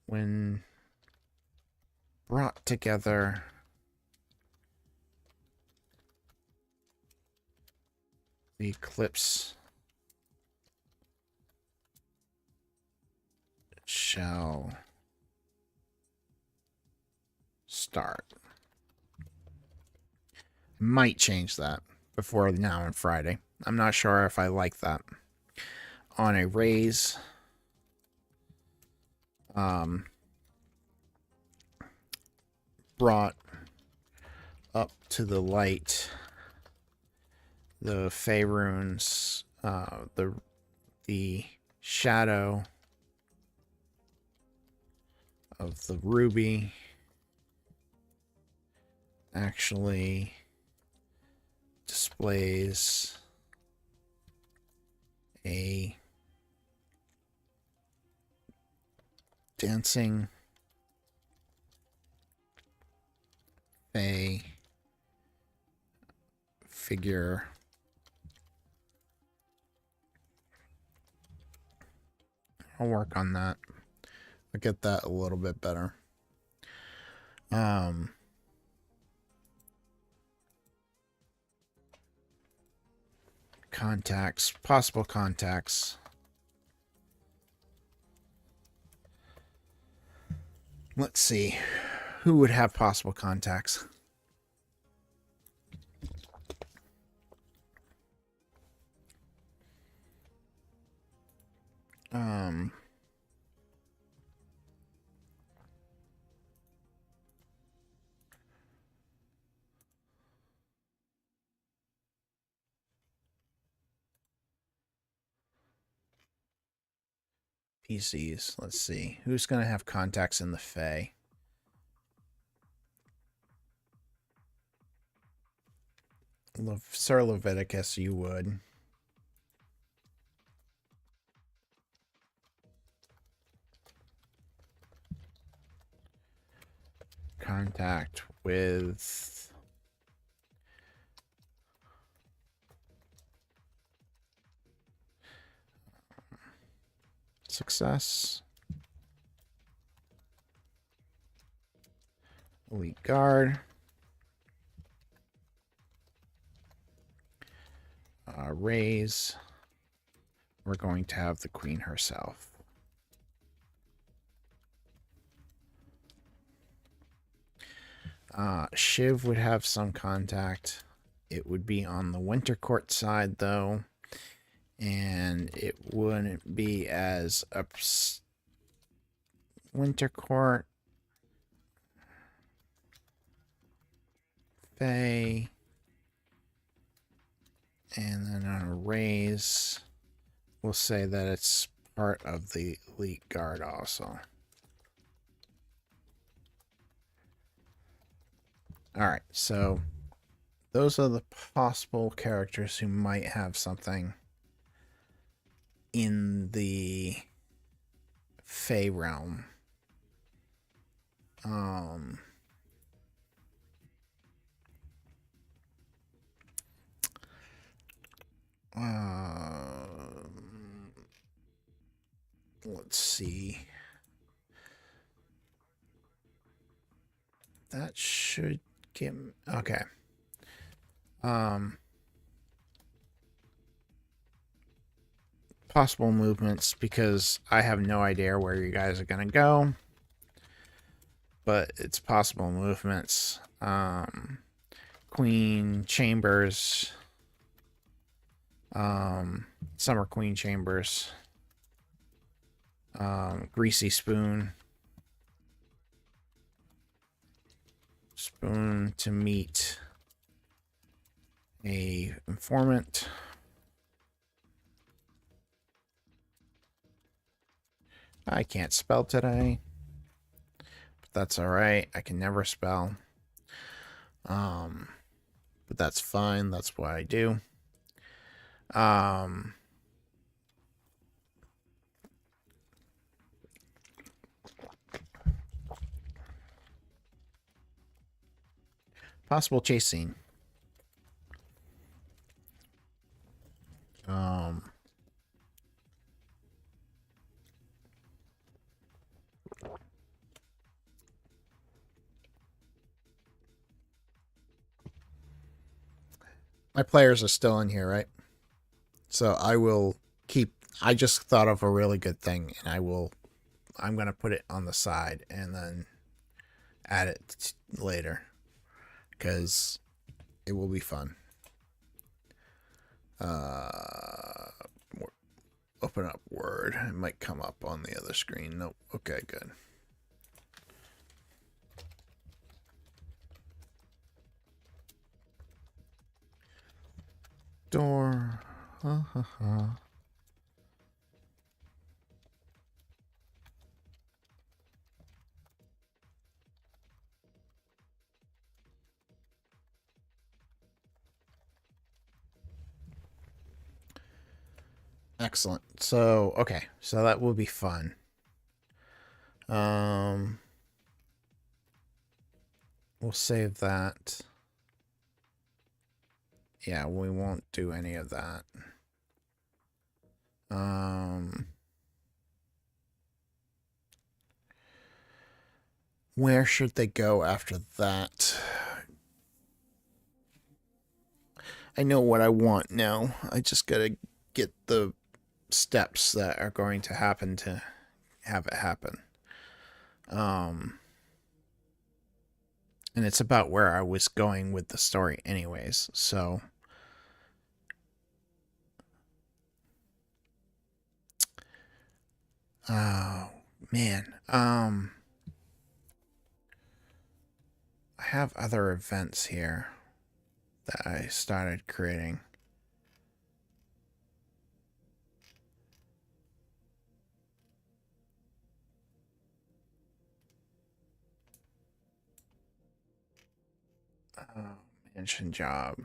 When brought together, the eclipse shall start. Might change that before now and Friday. I'm not sure if I like that. On a raise, brought up to the light, the fey runes, the shadow of the ruby actually displays a dancing a figure. I'll work on that. I'll get that a little bit better. Contacts, possible contacts. Let's see. Who would have possible contacts? PCs. Let's see. Who's going to have contacts in the Fae? Sir Leviticus, you would. Contact with success. Elite Guard. Raise. We're going to have the Queen herself. Shiv would have some contact. It would be on the Winter Court side, though. And it wouldn't be as Winter Court. Fae. And then on a raise, we'll say that it's part of the Elite Guard also. Alright, so those are the possible characters who might have something in the Fae realm. Let's see. That should get... Okay. Possible movements, because I have no idea where you guys are going to go. But it's possible movements. Queen Chambers... Summer Queen Chambers, Greasy Spoon, Spoon to meet a informant, I can't spell today, but that's alright, I can never spell, but that's fine, that's what I do. Possible chase scene. My players are still in here, right? So I will keep... I just thought of a really good thing, and I'm going to put it on the side and then add it later, because it will be fun. Open up Word. It might come up on the other screen. Nope. Okay, good. Door. Excellent. So, okay. So that will be fun. we'll save that. Yeah, we won't do any of that. Where should they go after that? I know what I want now. I just gotta get the steps that are going to happen to have it happen. And it's about where I was going with the story anyways, so oh man. I have other events here that I started creating. Mansion job.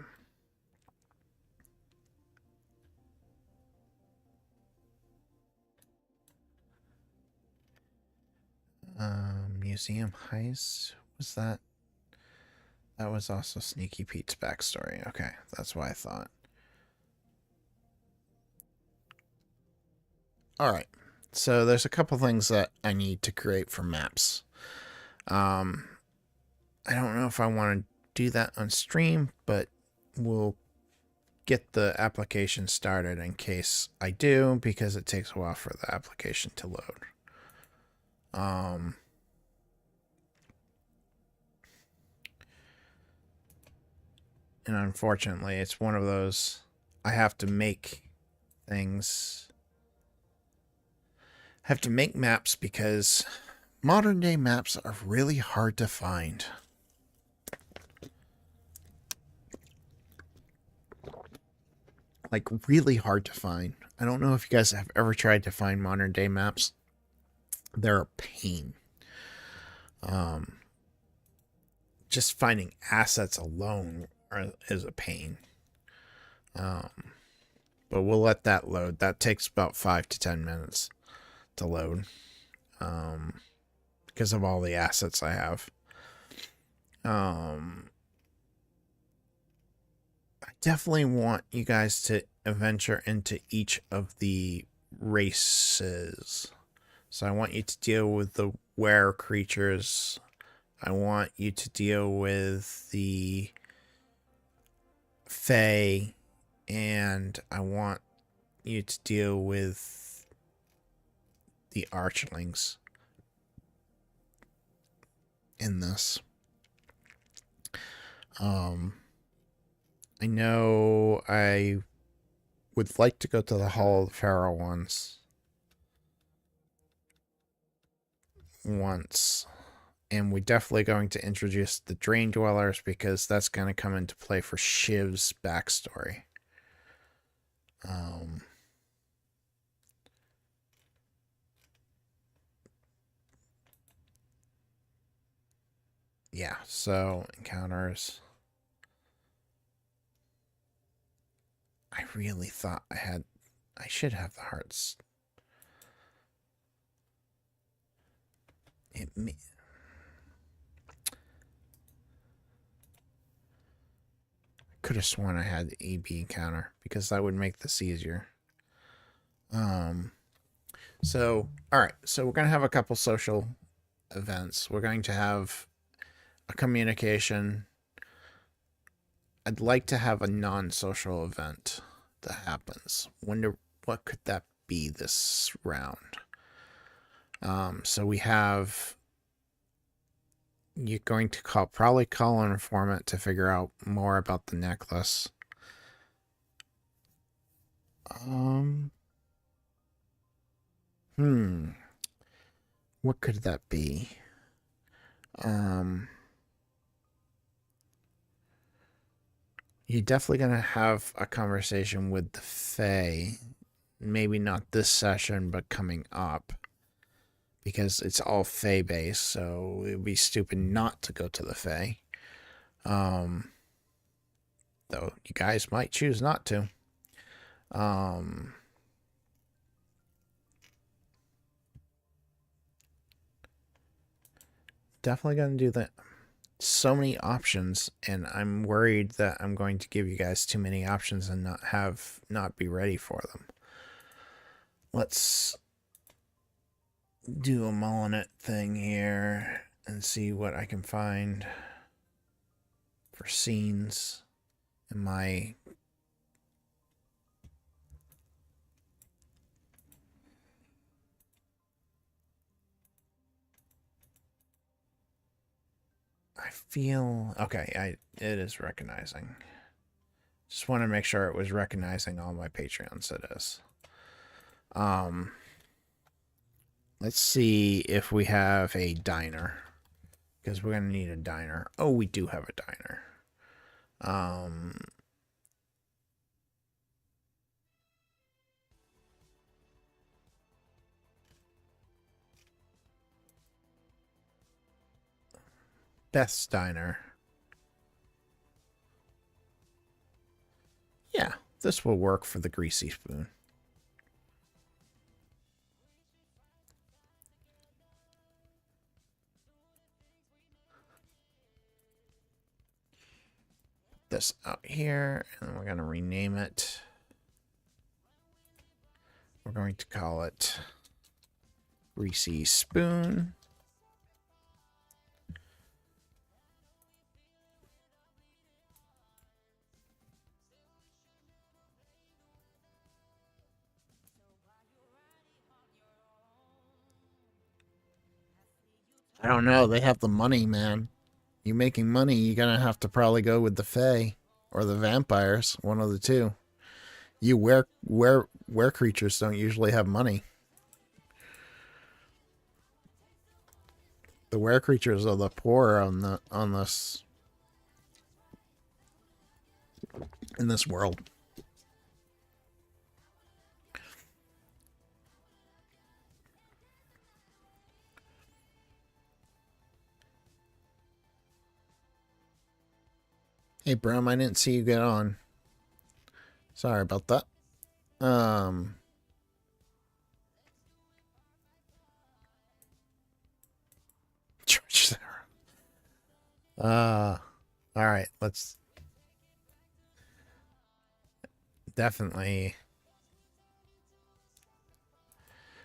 Museum heist. Was that? That was also Sneaky Pete's backstory. Okay, that's what I thought. Alright, so there's a couple things that I need to create for maps. I don't know if I want to do that on stream, but we'll get the application started in case I do, because it takes a while for the application to load. And unfortunately, it's one of those, I have to make things, have to make maps because modern day maps are really hard to find. Like, really hard to find. I don't know if you guys have ever tried to find modern day maps. They're a pain. Just finding assets alone is a pain. But we'll let that load. That takes about 5 to 10 minutes to load. Because of all the assets I have. I definitely want you guys to venture into each of the races. So I want you to deal with the were creatures. I want you to deal with the fae, and I want you to deal with the archlings in this. I know I would like to go to the Hall of the Pharaoh once, and we're definitely going to introduce the Drain Dwellers because that's going to come into play for Shiv's backstory. Yeah, so encounters. I really thought I should have the hearts. Could have sworn I had the EB encounter because that would make this easier. So, all right. So we're going to have a couple social events. We're going to have a communication. I'd like to have a non-social event that happens. Wonder what could that be this round. So we have, you're going to probably call an informant to figure out more about the necklace. What could that be? You're definitely going to have a conversation with the Fae. Maybe not this session, but coming up. Because it's all Fae based, so it would be stupid not to go to the Fae. Though you guys might choose not to. Definitely gonna do that. so many options, and I'm worried that I'm going to give you guys too many options and not be ready for them. Let's do a Molinet thing here and see what I can find for scenes in my I feel okay, it is recognizing. Just want to make sure it was recognizing all my Patreons. It is. Let's see if we have a diner, because we're gonna need a diner. Oh, we do have a diner. Beth's Diner. Yeah, this will work for the Greasy Spoon. Put this out here, and we're going to rename it. We're going to call it Greasy Spoon. I don't know. They have the money, man. You making money, you're gonna have to probably go with the Fae or the vampires, one of the two. You were creatures don't usually have money. The were creatures are the poor on this in this world. Hey, Brum, I didn't see you get on. Sorry about that. George Sarah. All right, let's definitely.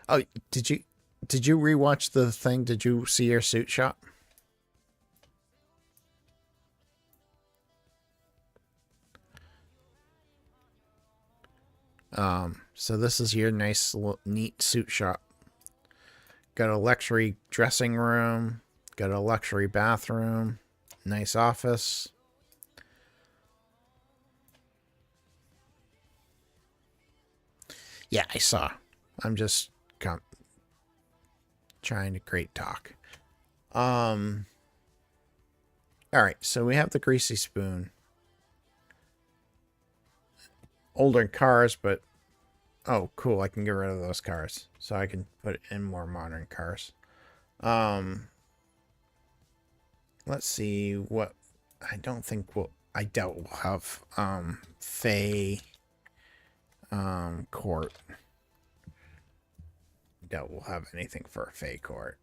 Oh, did you rewatch the thing? Did you see your suit shop? So this is your nice, neat suit shop. Got a luxury dressing room. Got a luxury bathroom. Nice office. Yeah, I saw. I'm just trying to create talk. All right, so we have the Greasy Spoon. Older cars, but oh, cool! I can get rid of those cars, so I can put in more modern cars. Let's see what. I don't think we'll. I doubt we'll have Fae court. Doubt we'll have anything for a Fae court.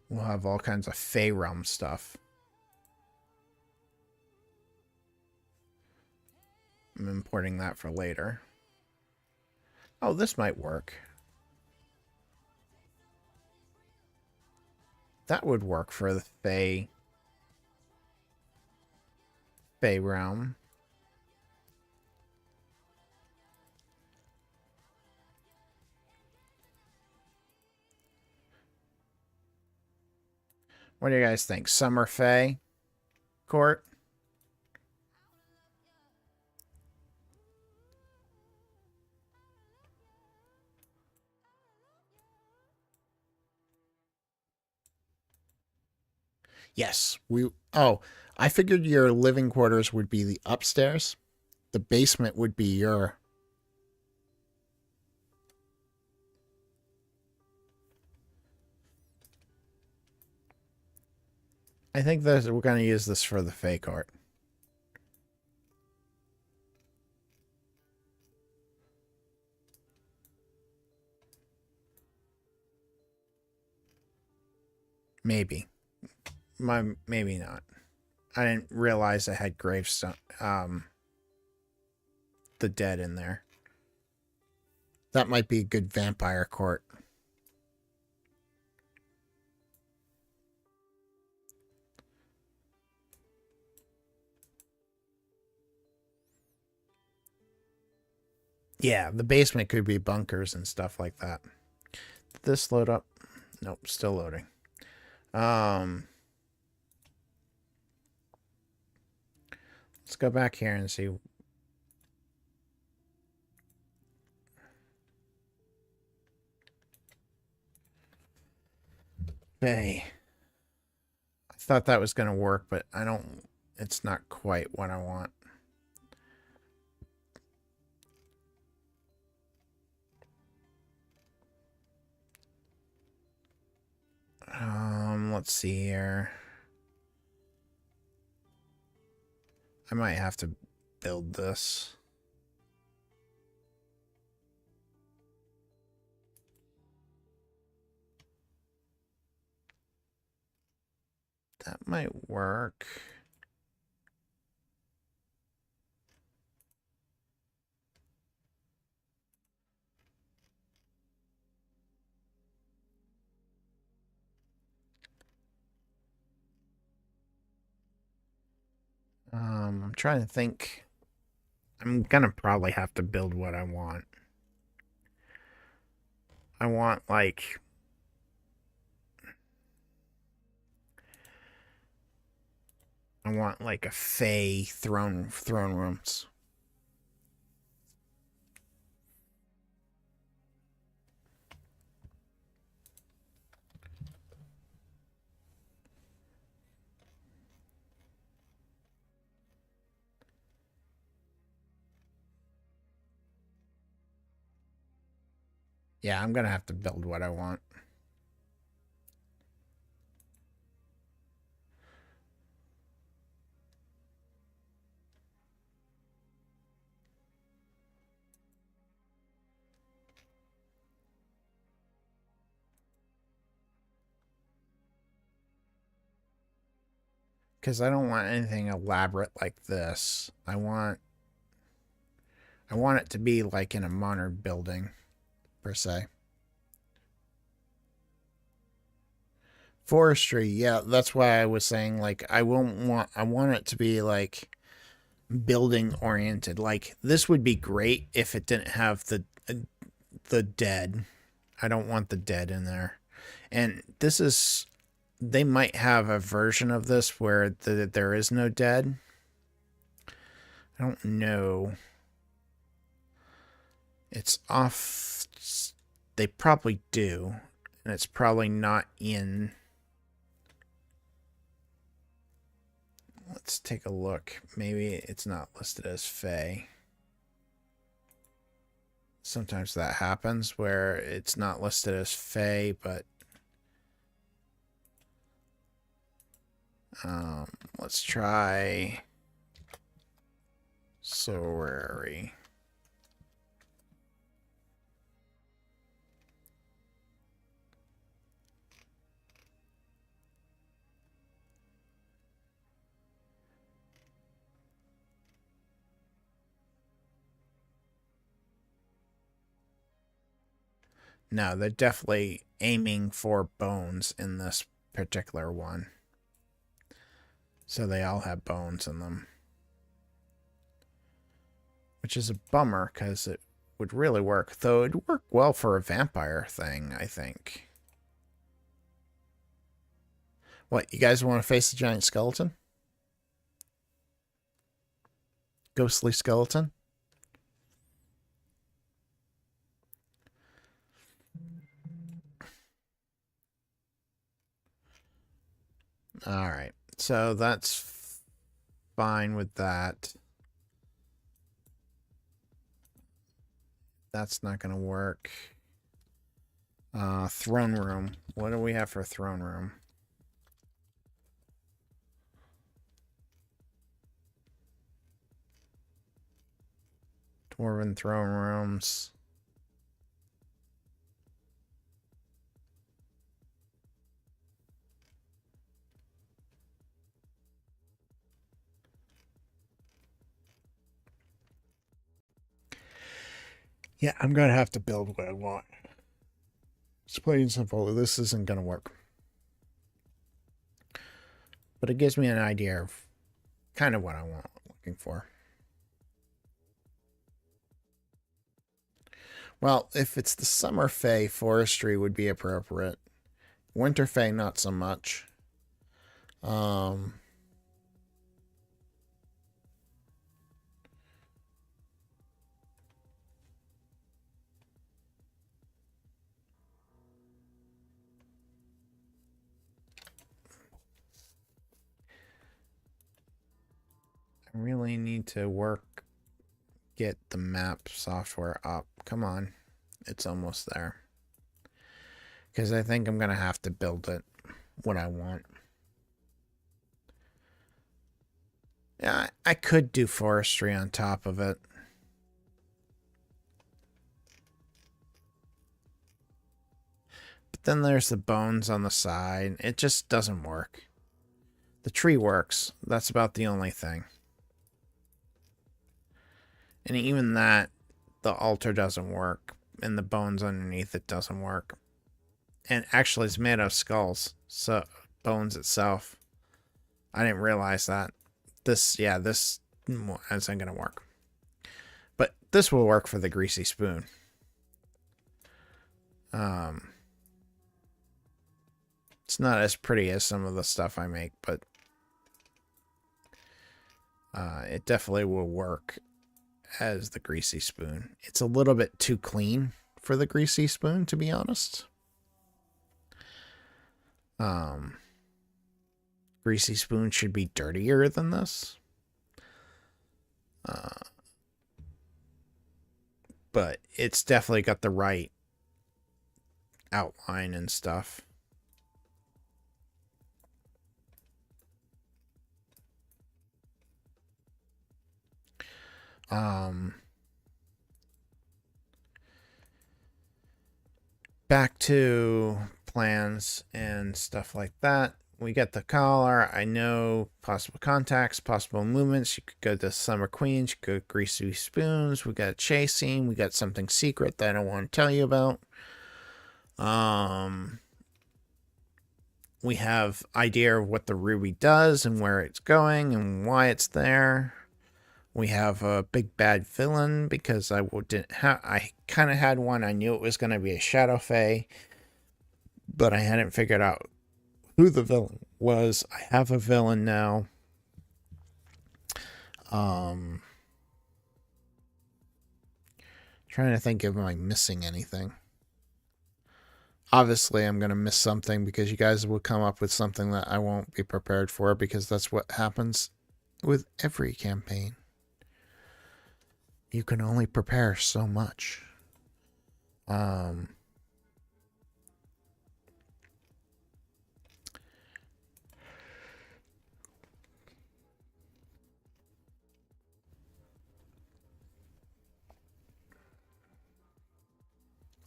We'll have all kinds of Fae realm stuff. I'm importing that for later. Oh, this might work. That would work for the Fae realm. What do you guys think? Summer Fae court? Yes, I figured your living quarters would be the upstairs. The basement would be your... I think that we're going to use this for the fake art. Maybe. Maybe not. I didn't realize I had gravestone, the dead in there. That might be a good vampire court. Yeah, the basement could be bunkers and stuff like that. Did this load up? Nope, still loading. Let's go back here and see. Bay. I thought that was going to work, but I don't. It's not quite what I want. Let's see here. I might have to build this. That might work. I'm trying to think. I'm gonna probably have to build what I want. I want like a Fey throne rooms. Yeah, I'm gonna have to build what I want. Because I don't want anything elaborate like this. I want it to be like in a modern building, per se. Forestry, yeah, that's why I was saying like I want it to be like building oriented. Like this would be great if it didn't have the dead. I don't want the dead in there. And this is they might have a version of this where there is no dead. I don't know. It's off. They probably do. And it's probably not in. Let's take a look. Maybe it's not listed as Fey. Sometimes that happens where it's not listed as Fey, but let's try Sorcery. No, they're definitely aiming for bones in this particular one. So they all have bones in them. Which is a bummer, because it would really work. Though it'd work well for a vampire thing, I think. What, you guys want to face the giant skeleton? Ghostly skeleton? Alright, so that's fine with that. That's not going to work. Throne room. What do we have for a throne room? Dwarven throne rooms. Yeah, I'm going to have to build what I want. It's plain and simple. This isn't going to work. But it gives me an idea of kind of what I'm looking for. Well, if it's the Summer Fae, forestry would be appropriate. Winter Fae, not so much. I really need to get the map software up. Come on. It's almost there. Because I think I'm going to have to build it what I want. Yeah, I could do forestry on top of it. But then there's the bones on the side. It just doesn't work. The tree works. That's about the only thing. And even that, the altar doesn't work. And the bones underneath it doesn't work. And actually, it's made of skulls. So, bones itself. I didn't realize that. This isn't going to work. But this will work for the greasy spoon. It's not as pretty as some of the stuff I make, but it definitely will work as the greasy spoon. It's a little bit too clean for the greasy spoon, to be honest. Greasy spoon should be dirtier than this. But it's definitely got the right outline and stuff. Back to plans and stuff like that. We got the collar. I know possible contacts, possible movements. You could go to Summer Queens. You could go Greasy Spoons. We got chasing. We got something secret that I don't want to tell you about. We have idea of what the ruby does and where it's going and why it's there. We have a big bad villain because I kind of had one. I knew it was going to be a Shadow Fae, but I hadn't figured out who the villain was. I have a villain now. Trying to think if I'm missing anything. Obviously, I'm going to miss something because you guys will come up with something that I won't be prepared for, because that's what happens with every campaign. You can only prepare so much.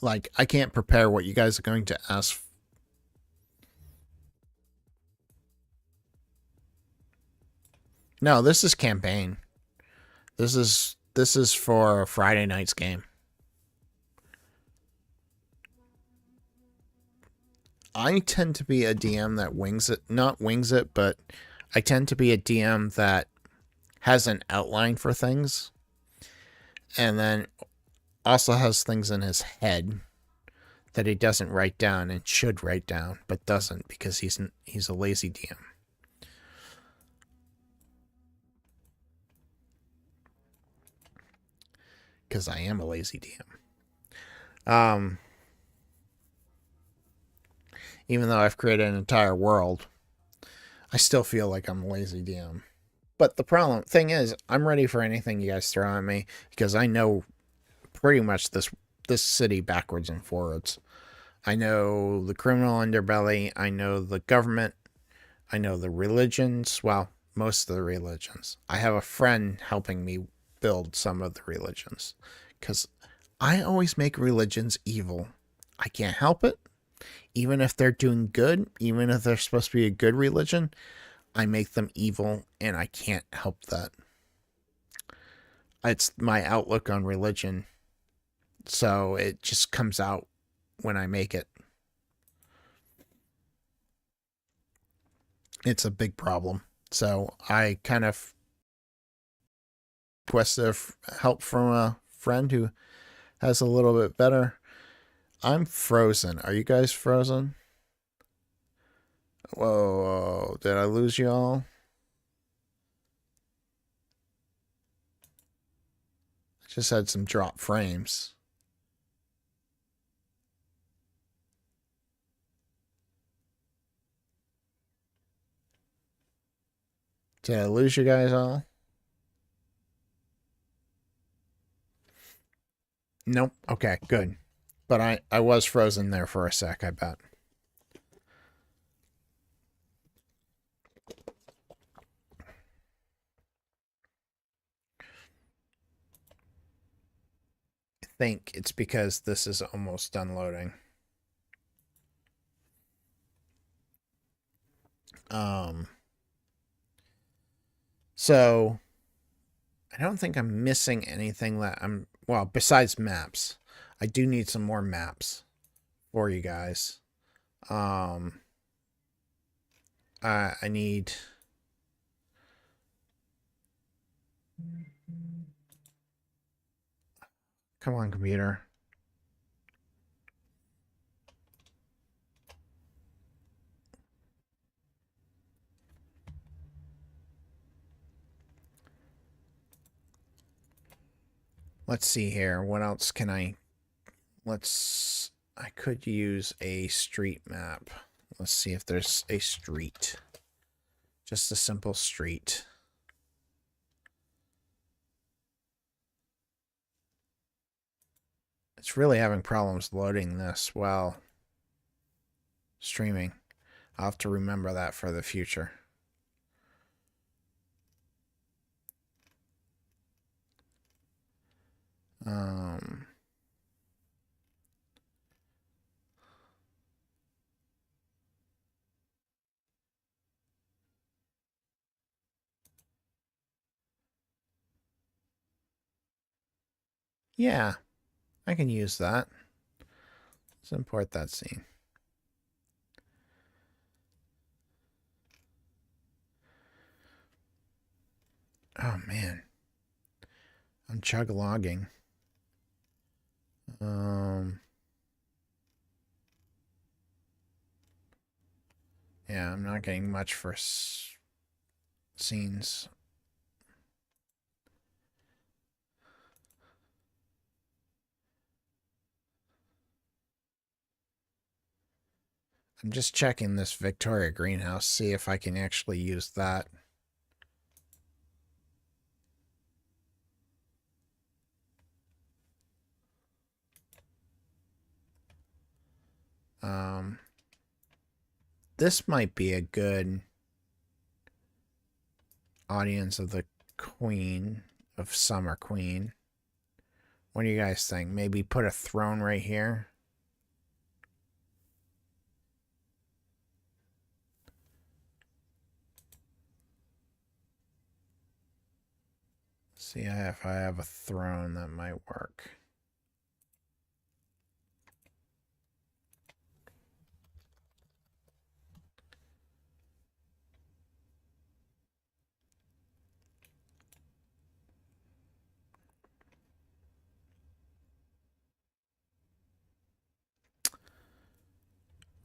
Like, I can't prepare what you guys are going to ask. No, this is campaign. This is for Friday night's game. I tend to be a DM that not wings it, but I tend to be a DM that has an outline for things, and then also has things in his head that he doesn't write down and should write down, but doesn't because he's a lazy DM. Because I am a lazy DM. Even though I've created an entire world, I still feel like I'm a lazy DM. But the thing is, I'm ready for anything you guys throw at me, because I know pretty much this city backwards and forwards. I know the criminal underbelly. I know the government. I know the religions. Well, most of the religions. I have a friend helping me build some of the religions, because I always make religions evil. I can't help it. Even if they're doing good, even if they're supposed to be a good religion, I make them evil, and I can't help that. It's my outlook on religion, so it just comes out when I make it. It's a big problem. So I kind of requested help from a friend who has a little bit better. I'm frozen. Are you guys frozen? Whoa, did I lose you all? I just had some drop frames. Did I lose you guys all? Nope. Okay, good. But I was frozen there for a sec, I bet. I think it's because this is almost done loading. So I don't think I'm missing anything that I'm, well, besides maps. I do need some more maps for you guys. I need, come on, computer. Let's see here. What else can I could use a street map. Let's see if there's a street. Just a simple street. It's really having problems loading this while streaming. I'll have to remember that for the future. Yeah, I can use that. Let's import that scene. Oh man, I'm chug-logging. Yeah, I'm not getting much for scenes. I'm just checking this Victoria greenhouse, see if I can actually use that. This might be a good audience of the Queen, of Summer Queen. What do you guys think? Maybe put a throne right here? See if I have a throne that might work.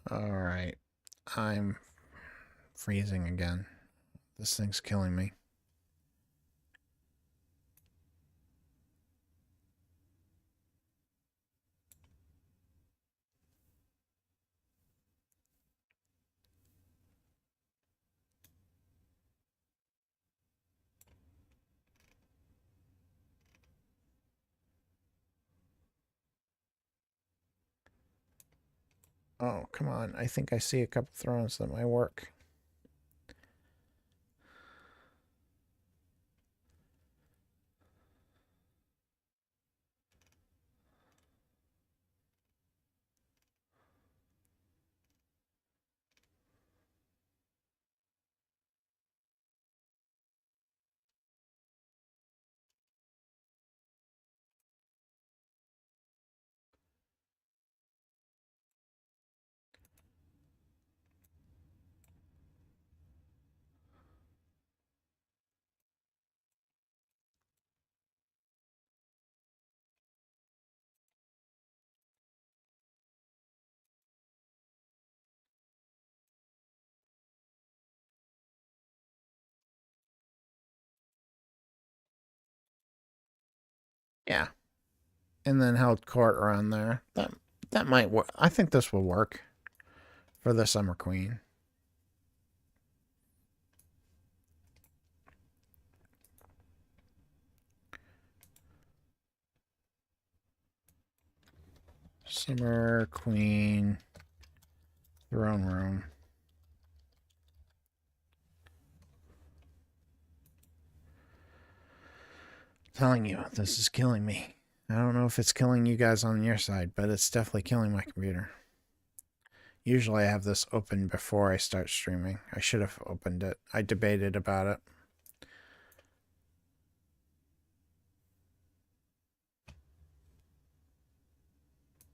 All right. I'm freezing again. This thing's killing me. Oh, come on. I think I see a couple thrones that might work. Yeah. And then held court around there. That might work. I think this will work for the Summer Queen. Summer Queen throne room. Telling you, this is killing me. I don't know if it's killing you guys on your side, but it's definitely killing my computer. Usually I have this open before I start streaming. I should have opened it. I debated about it.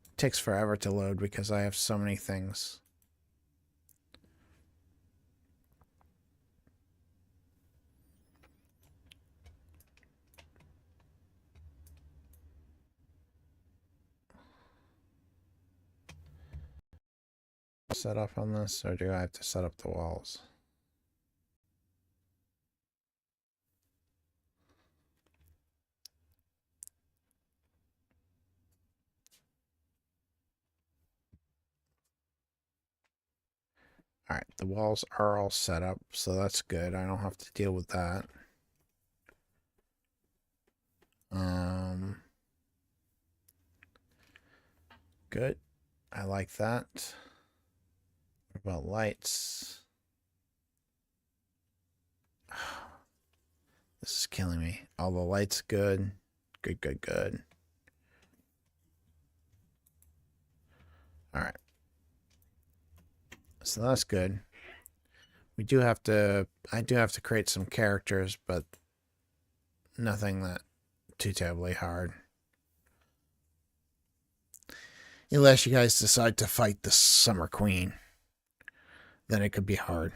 It takes forever to load because I have so many things. Set up on this, or do I have to set up the walls? Alright, the walls are all set up, so that's good. I don't have to deal with that. Good. I like that. What about lights? This is killing me. All the lights good. Good. Alright. So that's good. I do have to create some characters, but nothing that too terribly hard. Unless you guys decide to fight the Summer Queen, then it could be hard.